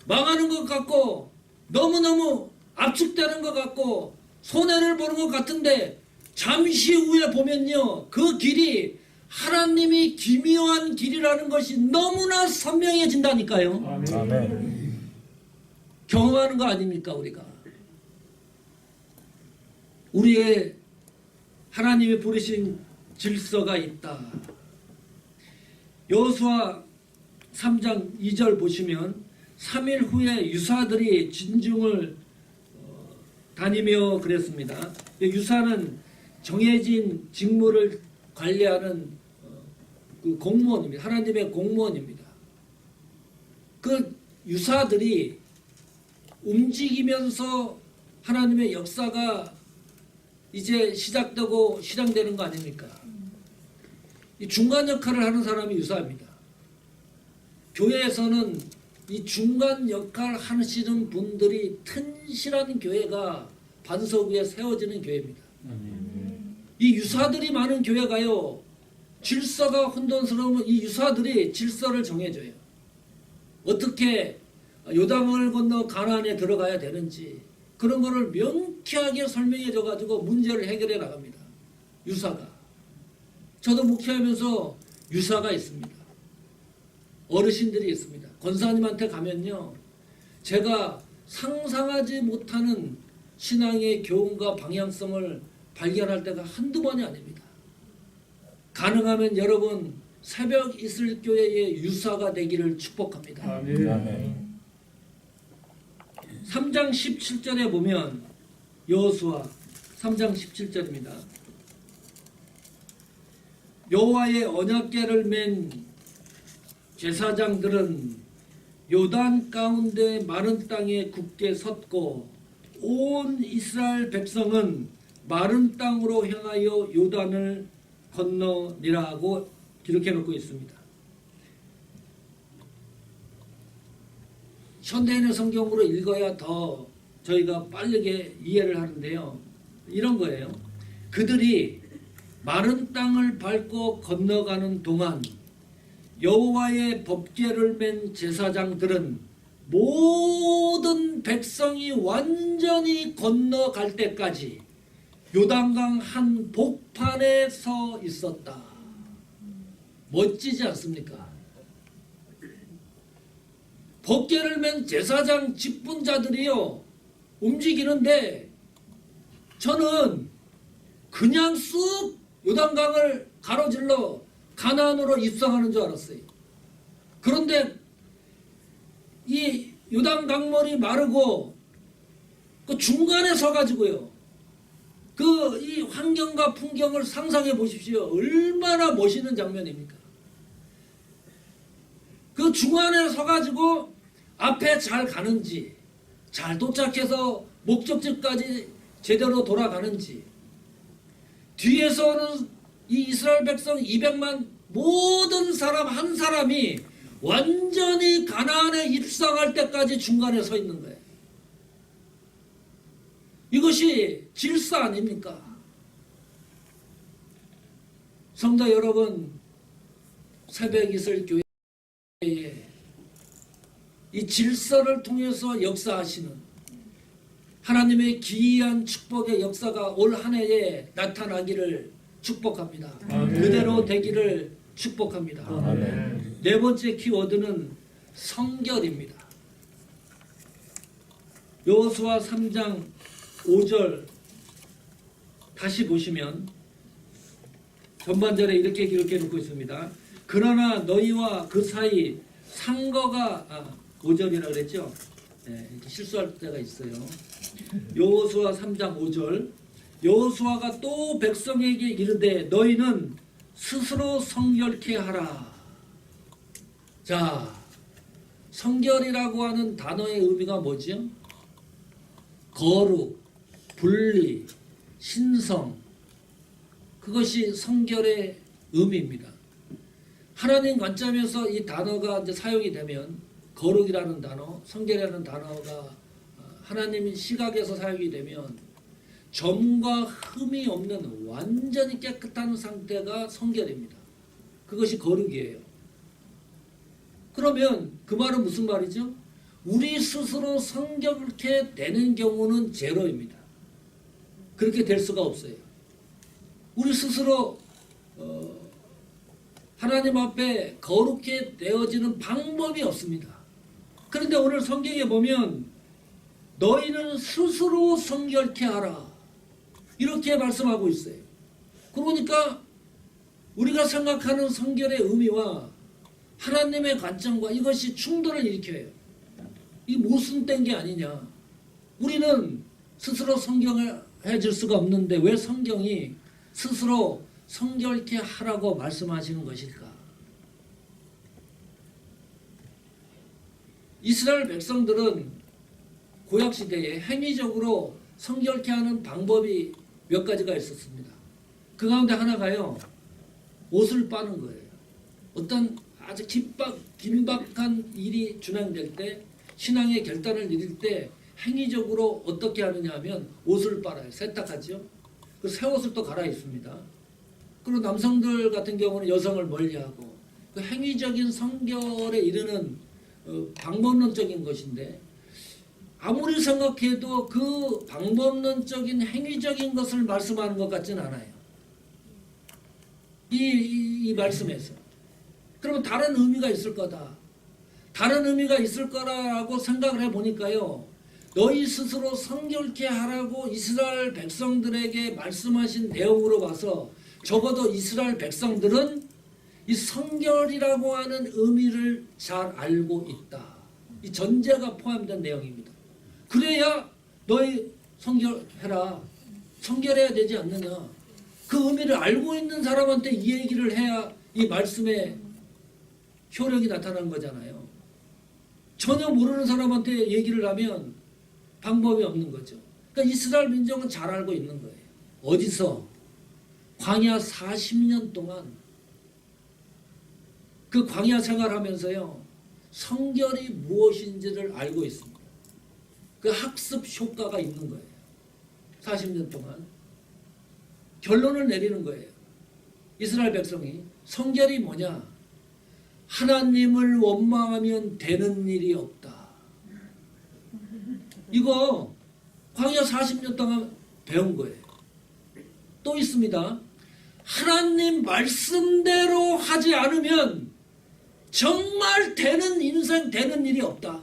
망하는 것 같고 너무너무 압축되는 것 같고 손해를 보는 것 같은데 잠시 후에 보면요 그 길이 하나님이 기묘한 길이라는 것이 너무나 선명해진다니까요. 아멘. 경험하는 거 아닙니까 우리가. 우리의 하나님이 부르신 질서가 있다. 여호수아 3장 2절 보시면 3일 후에 유사들이 진중을 다니며 그랬습니다. 유사는 정해진 직무를 관리하는 그 공무원입니다. 하나님의 공무원입니다. 그 유사들이 움직이면서 하나님의 역사가 이제 시작되고 실행되는 거 아닙니까? 이 중간 역할을 하는 사람이 유사입니다. 교회에서는 이 중간 역할 하시는 분들이 튼실한 교회가 반석 위에 세워지는 교회입니다. 이 유사들이 많은 교회가요 질서가 혼돈스러우면 이 유사들이 질서를 정해줘요. 어떻게 요단강을 건너 가나안에 들어가야 되는지 그런 거를 명쾌하게 설명해 줘가지고 문제를 해결해 나갑니다. 유사가. 저도 목회하면서 유사가 있습니다. 어르신들이 있습니다. 권사님한테 가면요 제가 상상하지 못하는 신앙의 교훈과 방향성을 발견할 때가 한두 번이 아닙니다. 가능하면 여러분 새벽 이슬 교회의 유사가 되기를 축복합니다. 아멘. 3장 17절에 보면 여호수아 3장 17절입니다. 여호와의 언약궤를 맨 제사장들은 요단 가운데 마른 땅에 굳게 섰고 온 이스라엘 백성은 마른 땅으로 향하여 요단을 건너니라고 기록해 놓고 있습니다. 현대인의 성경으로 읽어야 더 저희가 빠르게 이해를 하는데요. 이런 거예요. 그들이 마른 땅을 밟고 건너가는 동안 여호와의 법궤를 맨 제사장들은 모든 백성이 완전히 건너갈 때까지 요단강 한 복판에 서 있었다. 멋지지 않습니까? 법궤를 맨 제사장 직분자들이요 움직이는데 저는 그냥 쑥 요단강을 가로질러 가나안으로 입성하는 줄 알았어요. 그런데 이 요단강물이 마르고 그 중간에 서가지고요. 그 이 환경과 풍경을 상상해 보십시오. 얼마나 멋있는 장면입니까? 그 중간에 서가지고 앞에 잘 가는지, 잘 도착해서 목적지까지 제대로 돌아가는지, 뒤에서는 이 이스라엘 백성 200만 모든 사람 한 사람이 완전히 가나안에 입성할 때까지 중간에 서 있는 거예요. 이것이 질서 아닙니까? 성도 여러분, 새벽 이슬 교회에 이 질서를 통해서 역사하시는 하나님의 기이한 축복의 역사가 올 한 해에 나타나기를 축복합니다. 아멘. 그대로 되기를 축복합니다. 아멘. 네 번째 키워드는 성결입니다. 여호수아 3장 5절 다시 보시면 전반절에 이렇게 기록해 놓고 있습니다. 그러나 너희와 그 사이 상거가 5절이라 그랬죠? 네, 이렇게 실수할 때가 있어요. 여호수아 3장 5절 여호수아가 또 백성에게 이르되 너희는 스스로 성결케 하라. 자, 성결이라고 하는 단어의 의미가 뭐죠? 거룩, 분리, 신성, 그것이 성결의 의미입니다. 하나님 관점에서 이 단어가 이제 사용이 되면 거룩이라는 단어, 성결이라는 단어가 하나님 시각에서 사용이 되면 점과 흠이 없는 완전히 깨끗한 상태가 성결입니다. 그것이 거룩이에요. 그러면 그 말은 무슨 말이죠? 우리 스스로 성결케 되는 경우는 제로입니다. 그렇게 될 수가 없어요. 우리 스스로 하나님 앞에 거룩게 되어지는 방법이 없습니다. 그런데 오늘 성경에 보면 너희는 스스로 성결케 하라. 이렇게 말씀하고 있어요. 그러니까 우리가 생각하는 성결의 의미와 하나님의 관점과 이것이 충돌을 일으켜요. 이 모순된 게 아니냐. 우리는 스스로 성결해질 수가 없는데 왜 성경이 스스로 성결케 하라고 말씀하시는 것일까? 이스라엘 백성들은 구약시대에 행위적으로 성결케 하는 방법이 몇 가지가 있었습니다. 그 가운데 하나가요, 옷을 빠는 거예요. 어떤 아주 긴박한 일이 진행될 때, 신앙의 결단을 내릴 때 행위적으로 어떻게 하느냐 하면 옷을 빨아요. 세탁하죠. 그 새 옷을 또 갈아입습니다. 그리고 남성들 같은 경우는 여성을 멀리하고, 그 행위적인 성결에 이르는 방법론적인 것인데, 아무리 생각해도 그 방법론적인 행위적인 것을 말씀하는 것 같지는 않아요. 이 말씀에서. 그러면 다른 의미가 있을 거다. 다른 의미가 있을 거라고 생각을 해보니까요. 너희 스스로 성결케 하라고 이스라엘 백성들에게 말씀하신 내용으로 봐서 적어도 이스라엘 백성들은 이 성결이라고 하는 의미를 잘 알고 있다. 이 전제가 포함된 내용입니다. 그래야 너희 성결해라. 성결해야 되지 않느냐. 그 의미를 알고 있는 사람한테 이 얘기를 해야 이 말씀의 효력이 나타나는 거잖아요. 전혀 모르는 사람한테 얘기를 하면 방법이 없는 거죠. 그러니까 이스라엘 민족은 잘 알고 있는 거예요. 어디서? 광야 40년 동안 그 광야 생활하면서요. 성결이 무엇인지를 알고 있습니다. 그 학습 효과가 있는 거예요. 40년 동안. 결론을 내리는 거예요. 이스라엘 백성이 성결이 뭐냐? 하나님을 원망하면 되는 일이 없다. 이거 광야 40년 동안 배운 거예요. 또 있습니다. 하나님 말씀대로 하지 않으면 정말 되는 인생, 되는 일이 없다.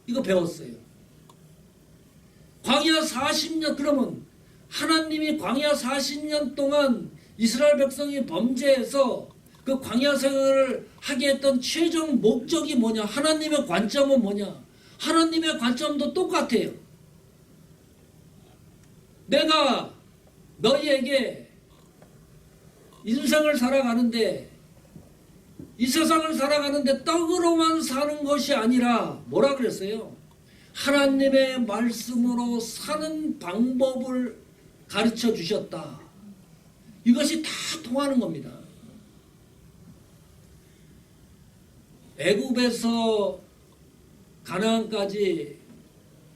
이거 배웠어요. 광야 40년, 그러면 하나님이 광야 40년 동안 이스라엘 백성이 범죄해서 그 광야 생활을 하게 했던 최종 목적이 뭐냐? 하나님의 관점은 뭐냐? 하나님의 관점도 똑같아요. 내가 너희에게 인생을 살아가는데 이 세상을 살아가는데 떡으로만 사는 것이 아니라 뭐라 그랬어요? 하나님의 말씀으로 사는 방법을 가르쳐 주셨다. 이것이 다 통하는 겁니다. 애굽에서 가나안까지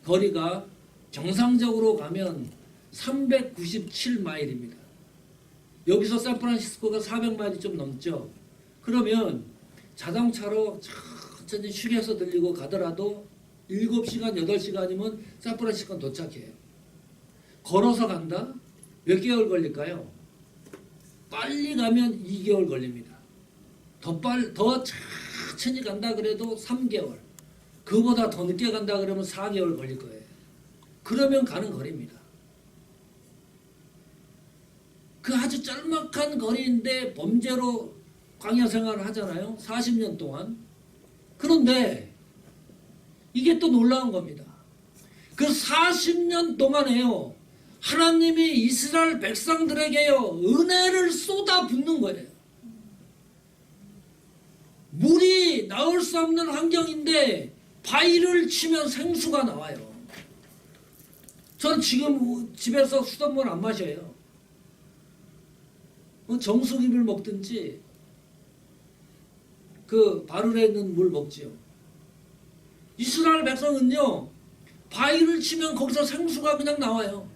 거리가 정상적으로 가면 397마일입니다. 여기서 샌프란시스코가 400마일이 좀 넘죠. 그러면 자동차로 천천히 휴게소 들리고 가더라도 7시간, 8시간이면 샌프란시스코 도착해요. 걸어서 간다? 몇 개월 걸릴까요? 빨리 가면 2개월 걸립니다. 더 천천히 간다 그래도 3개월. 그보다 더 늦게 간다 그러면 4개월 걸릴 거예요. 그러면 가는 거리입니다. 그 아주 짤막한 거리인데 범죄로 광야 생활을 하잖아요. 40년 동안. 그런데 이게 또 놀라운 겁니다. 그 40년 동안에요. 하나님이 이스라엘 백성들에게요. 은혜를 쏟아붓는 거예요. 물이 나올 수 없는 환경인데 바위를 치면 생수가 나와요. 전 지금 집에서 수돗물 안 마셔요. 정수기물 먹든지 그 바늘에 있는 물 먹지요. 이스라엘 백성은요. 바위를 치면 거기서 생수가 그냥 나와요.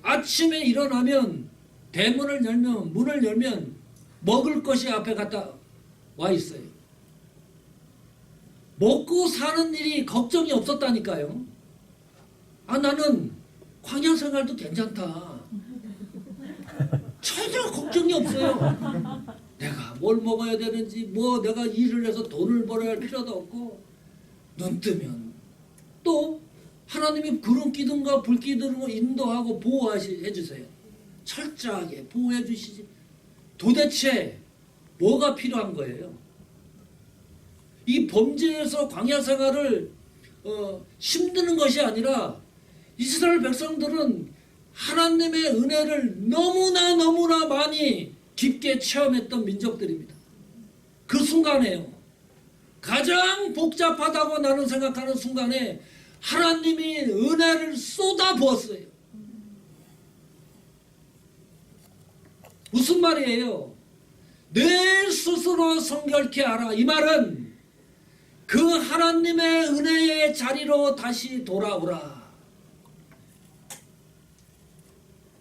아침에 일어나면 대문을 열면 문을 열면 먹을 것이 앞에 갖다 와 있어요. 먹고 사는 일이 걱정이 없었다니까요. 나는 광야 생활도 괜찮다. 전혀 걱정이 없어요. 내가 뭘 먹어야 되는지 내가 일을 해서 돈을 벌어야 할 필요도 없고 눈 뜨면 또 하나님이 구름 기둥과 불 기둥으로 인도하고 보호해 주세요. 철저하게 보호해 주시지. 도대체 뭐가 필요한 거예요? 이 범죄에서 광야 생활을 힘드는 것이 아니라 이스라엘 백성들은 하나님의 은혜를 너무나 많이 깊게 체험했던 민족들입니다. 그 순간에요. 가장 복잡하다고 나는 생각하는 순간에 하나님이 은혜를 쏟아부었어요. 무슨 말이에요? 내 스스로 성결케 하라. 이 말은 그 하나님의 은혜의 자리로 다시 돌아오라.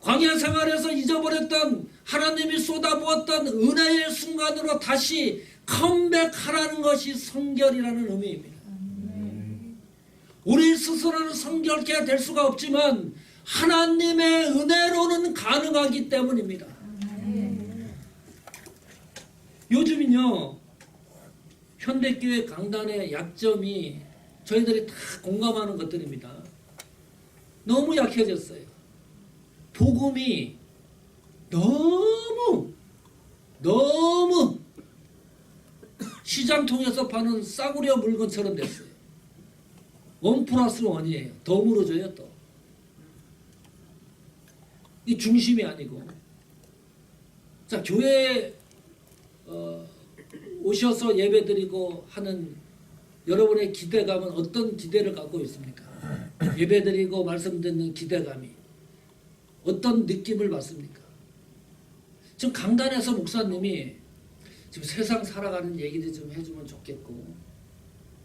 광야 생활에서 잊어버렸던 하나님이 쏟아부었던 은혜의 순간으로 다시 컴백하라는 것이 성결이라는 의미입니다. 우리 스스로는 성결케 될 수가 없지만 하나님의 은혜로는 가능하기 때문입니다. 요즘은요. 현대교회 강단의 약점이 저희들이 다 공감하는 것들입니다. 너무 약해졌어요. 복음이 너무 시장 통해서 파는 싸구려 물건처럼 됐어요. 1+1이에요. 더 물어줘요 또. 이 중심이 아니고. 자, 교회에 오셔서 예배드리고 하는 여러분의 기대감은 어떤 기대를 갖고 있습니까? 예배드리고 말씀 듣는 기대감이 어떤 느낌을 받습니까? 지금 강단에서 목사님이 지금 세상 살아가는 얘기를 좀 해주면 좋겠고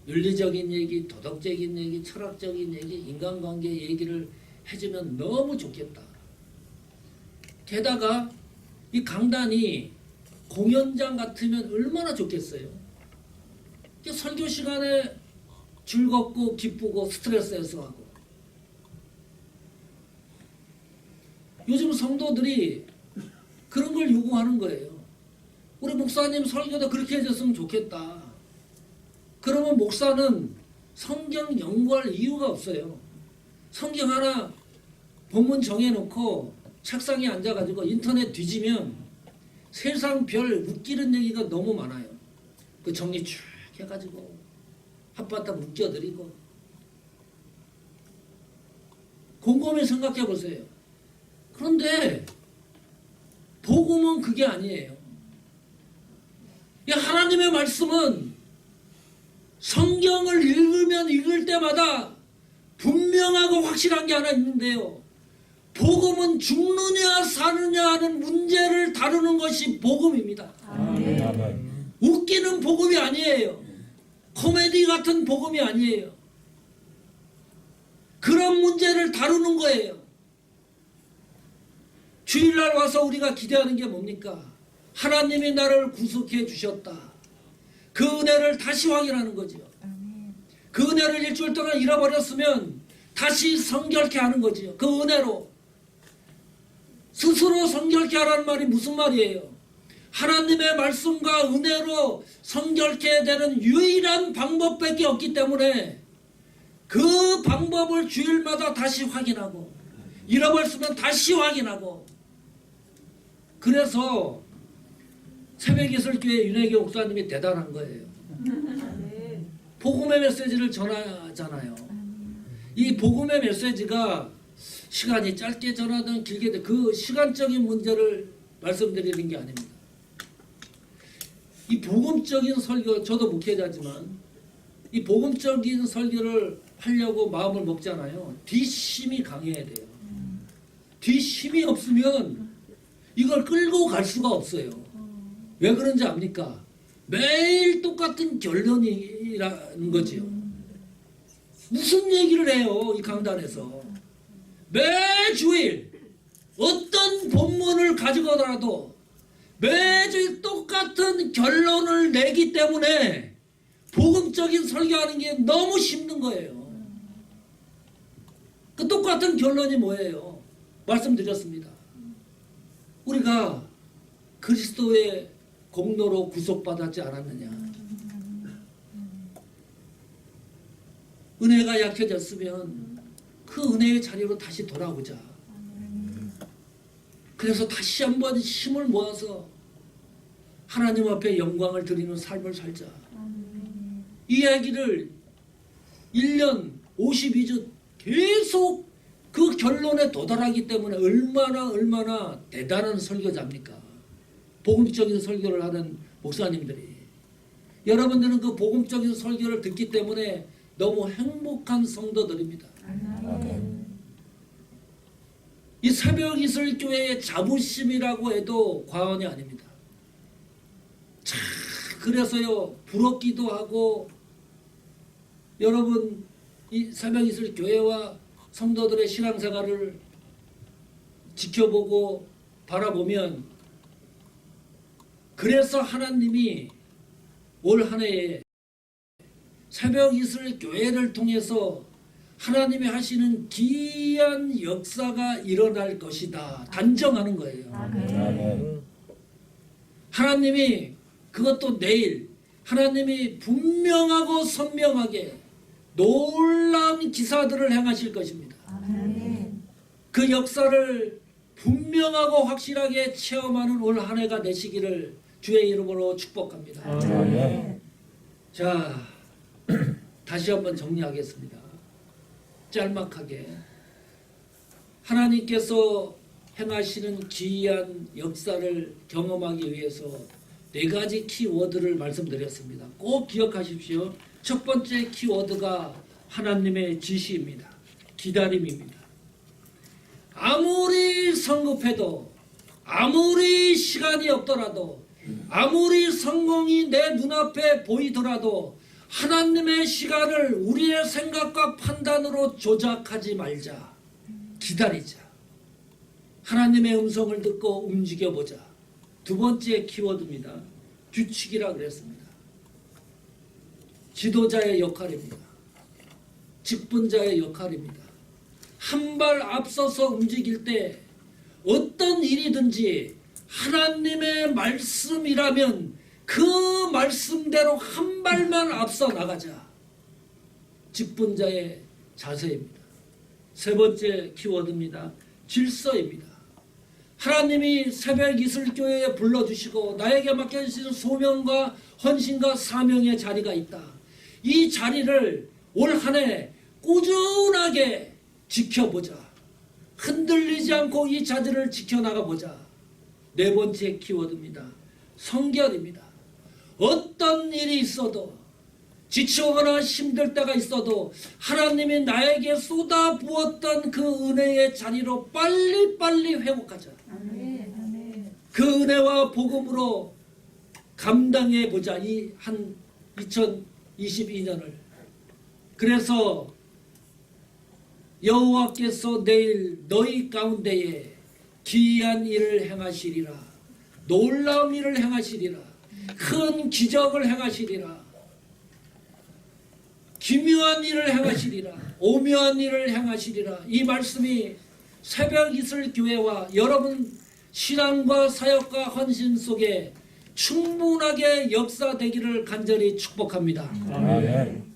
윤리적인 얘기, 도덕적인 얘기, 철학적인 얘기, 인간관계 얘기를 해주면 너무 좋겠다. 게다가 이 강단이 공연장 같으면 얼마나 좋겠어요. 설교 시간에 즐겁고 기쁘고 스트레스 해소하고. 요즘 성도들이 그런 걸 요구하는 거예요. 우리 목사님 설교도 그렇게 해줬으면 좋겠다. 그러면 목사는 성경 연구할 이유가 없어요. 성경 하나 본문 정해놓고 책상에 앉아가지고 인터넷 뒤지면 세상 별 웃기는 얘기가 너무 많아요. 그 정리 쭉 해가지고 한바탕 웃겨드리고. 곰곰이 생각해 보세요. 그런데 복음은 그게 아니에요. 이 하나님의 말씀은 성경을 읽으면 읽을 때마다 분명하고 확실한 게 하나 있는데요. 복음은 죽느냐 사느냐 하는 문제를 다루는 것이 복음입니다. 아멘. 웃기는 복음이 아니에요. 코미디 같은 복음이 아니에요. 그런 문제를 다루는 거예요. 주일날 와서 우리가 기대하는 게 뭡니까? 하나님이 나를 구속해 주셨다. 그 은혜를 다시 확인하는 거죠. 그 은혜를 일주일 동안 잃어버렸으면 다시 성결케 하는 거지요. 그 은혜로 스스로 성결케 하라는 말이 무슨 말이에요? 하나님의 말씀과 은혜로 성결케 되는 유일한 방법밖에 없기 때문에 그 방법을 주일마다 다시 확인하고 잃어버렸으면 다시 확인하고, 그래서 새벽예술교회 윤혜교 목사님이 대단한 거예요. 복음의 메시지를 전하잖아요. 이 복음의 메시지가 시간이 짧게 전하든 길게 든 그 시간적인 문제를 말씀드리는 게 아닙니다. 이 복음적인 설교, 저도 목회자지만 이 복음적인 설교를 하려고 마음을 먹잖아요. 뒷심이 강해야 돼요. 뒷심이 없으면 이걸 끌고 갈 수가 없어요. 왜 그런지 압니까? 매일 똑같은 결론이라는 거지요. 무슨 얘기를 해요, 이 강단에서. 매주일 어떤 본문을 가지고라도 매주일 똑같은 결론을 내기 때문에 복음적인 설교하는 게 너무 힘든 거예요. 그 똑같은 결론이 뭐예요? 말씀드렸습니다. 우리가 그리스도의 공로로 구속받았지 않았느냐. 은혜가 약해졌으면 그 은혜의 자리로 다시 돌아오자. 그래서 다시 한번 힘을 모아서 하나님 앞에 영광을 드리는 삶을 살자. 이 이야기를 1년 52주 계속 그 결론에 도달하기 때문에 얼마나 대단한 설교자입니까? 복음적인 설교를 하는 목사님들이. 여러분들은 그 복음적인 설교를 듣기 때문에 너무 행복한 성도들입니다. 이 새벽이슬교회의 자부심이라고 해도 과언이 아닙니다. 참 그래서요, 부럽기도 하고, 여러분 이 새벽이슬교회와 성도들의 신앙생활을 지켜보고 바라보면, 그래서 하나님이 올 한 해에 새벽이슬교회를 통해서 하나님이 하시는 기이한 역사가 일어날 것이다 단정하는 거예요. 아멘. 하나님이 그것도 내일 하나님이 분명하고 선명하게 놀라운 기사들을 행하실 것입니다. 그 역사를 분명하고 확실하게 체험하는 올 한 해가 되시기를 주의 이름으로 축복합니다. 아멘. 자, 다시 한번 정리하겠습니다. 짤막하게 하나님께서 행하시는 기이한 역사를 경험하기 위해서 4가지 키워드를 말씀드렸습니다. 꼭 기억하십시오. 첫 번째 키워드가 하나님의 지시입니다. 기다림입니다. 아무리 성급해도, 아무리 시간이 없더라도, 아무리 성공이 내 눈앞에 보이더라도 하나님의 시간을 우리의 생각과 판단으로 조작하지 말자. 기다리자. 하나님의 음성을 듣고 움직여보자. 두 번째 키워드입니다. 규칙이라 그랬습니다. 지도자의 역할입니다. 직분자의 역할입니다. 한 발 앞서서 움직일 때 어떤 일이든지 하나님의 말씀이라면 그 말씀대로 한 발만 앞서 나가자. 직분자의 자세입니다. 세 번째 키워드입니다. 질서입니다. 하나님이 새벽이슬교회에 불러주시고 나에게 맡겨주신 소명과 헌신과 사명의 자리가 있다. 이 자리를 올 한 해 꾸준하게 지켜보자. 흔들리지 않고 이 자질을 지켜나가 보자. 네 번째 키워드입니다. 성결입니다. 어떤 일이 있어도 지치거나 힘들 때가 있어도 하나님이 나에게 쏟아부었던 그 은혜의 자리로 빨리빨리 회복하자. 그 은혜와 복음으로 감당해 보자. 이 한 2022년을. 그래서 여호와께서 내일 너희 가운데에 기이한 일을 행하시리라. 놀라운 일을 행하시리라. 큰 기적을 행하시리라. 기묘한 일을 행하시리라. 오묘한 일을 행하시리라. 이 말씀이 새벽 이슬 교회와 여러분 신앙과 사역과 헌신 속에 충분하게 역사되기를 간절히 축복합니다. 아멘.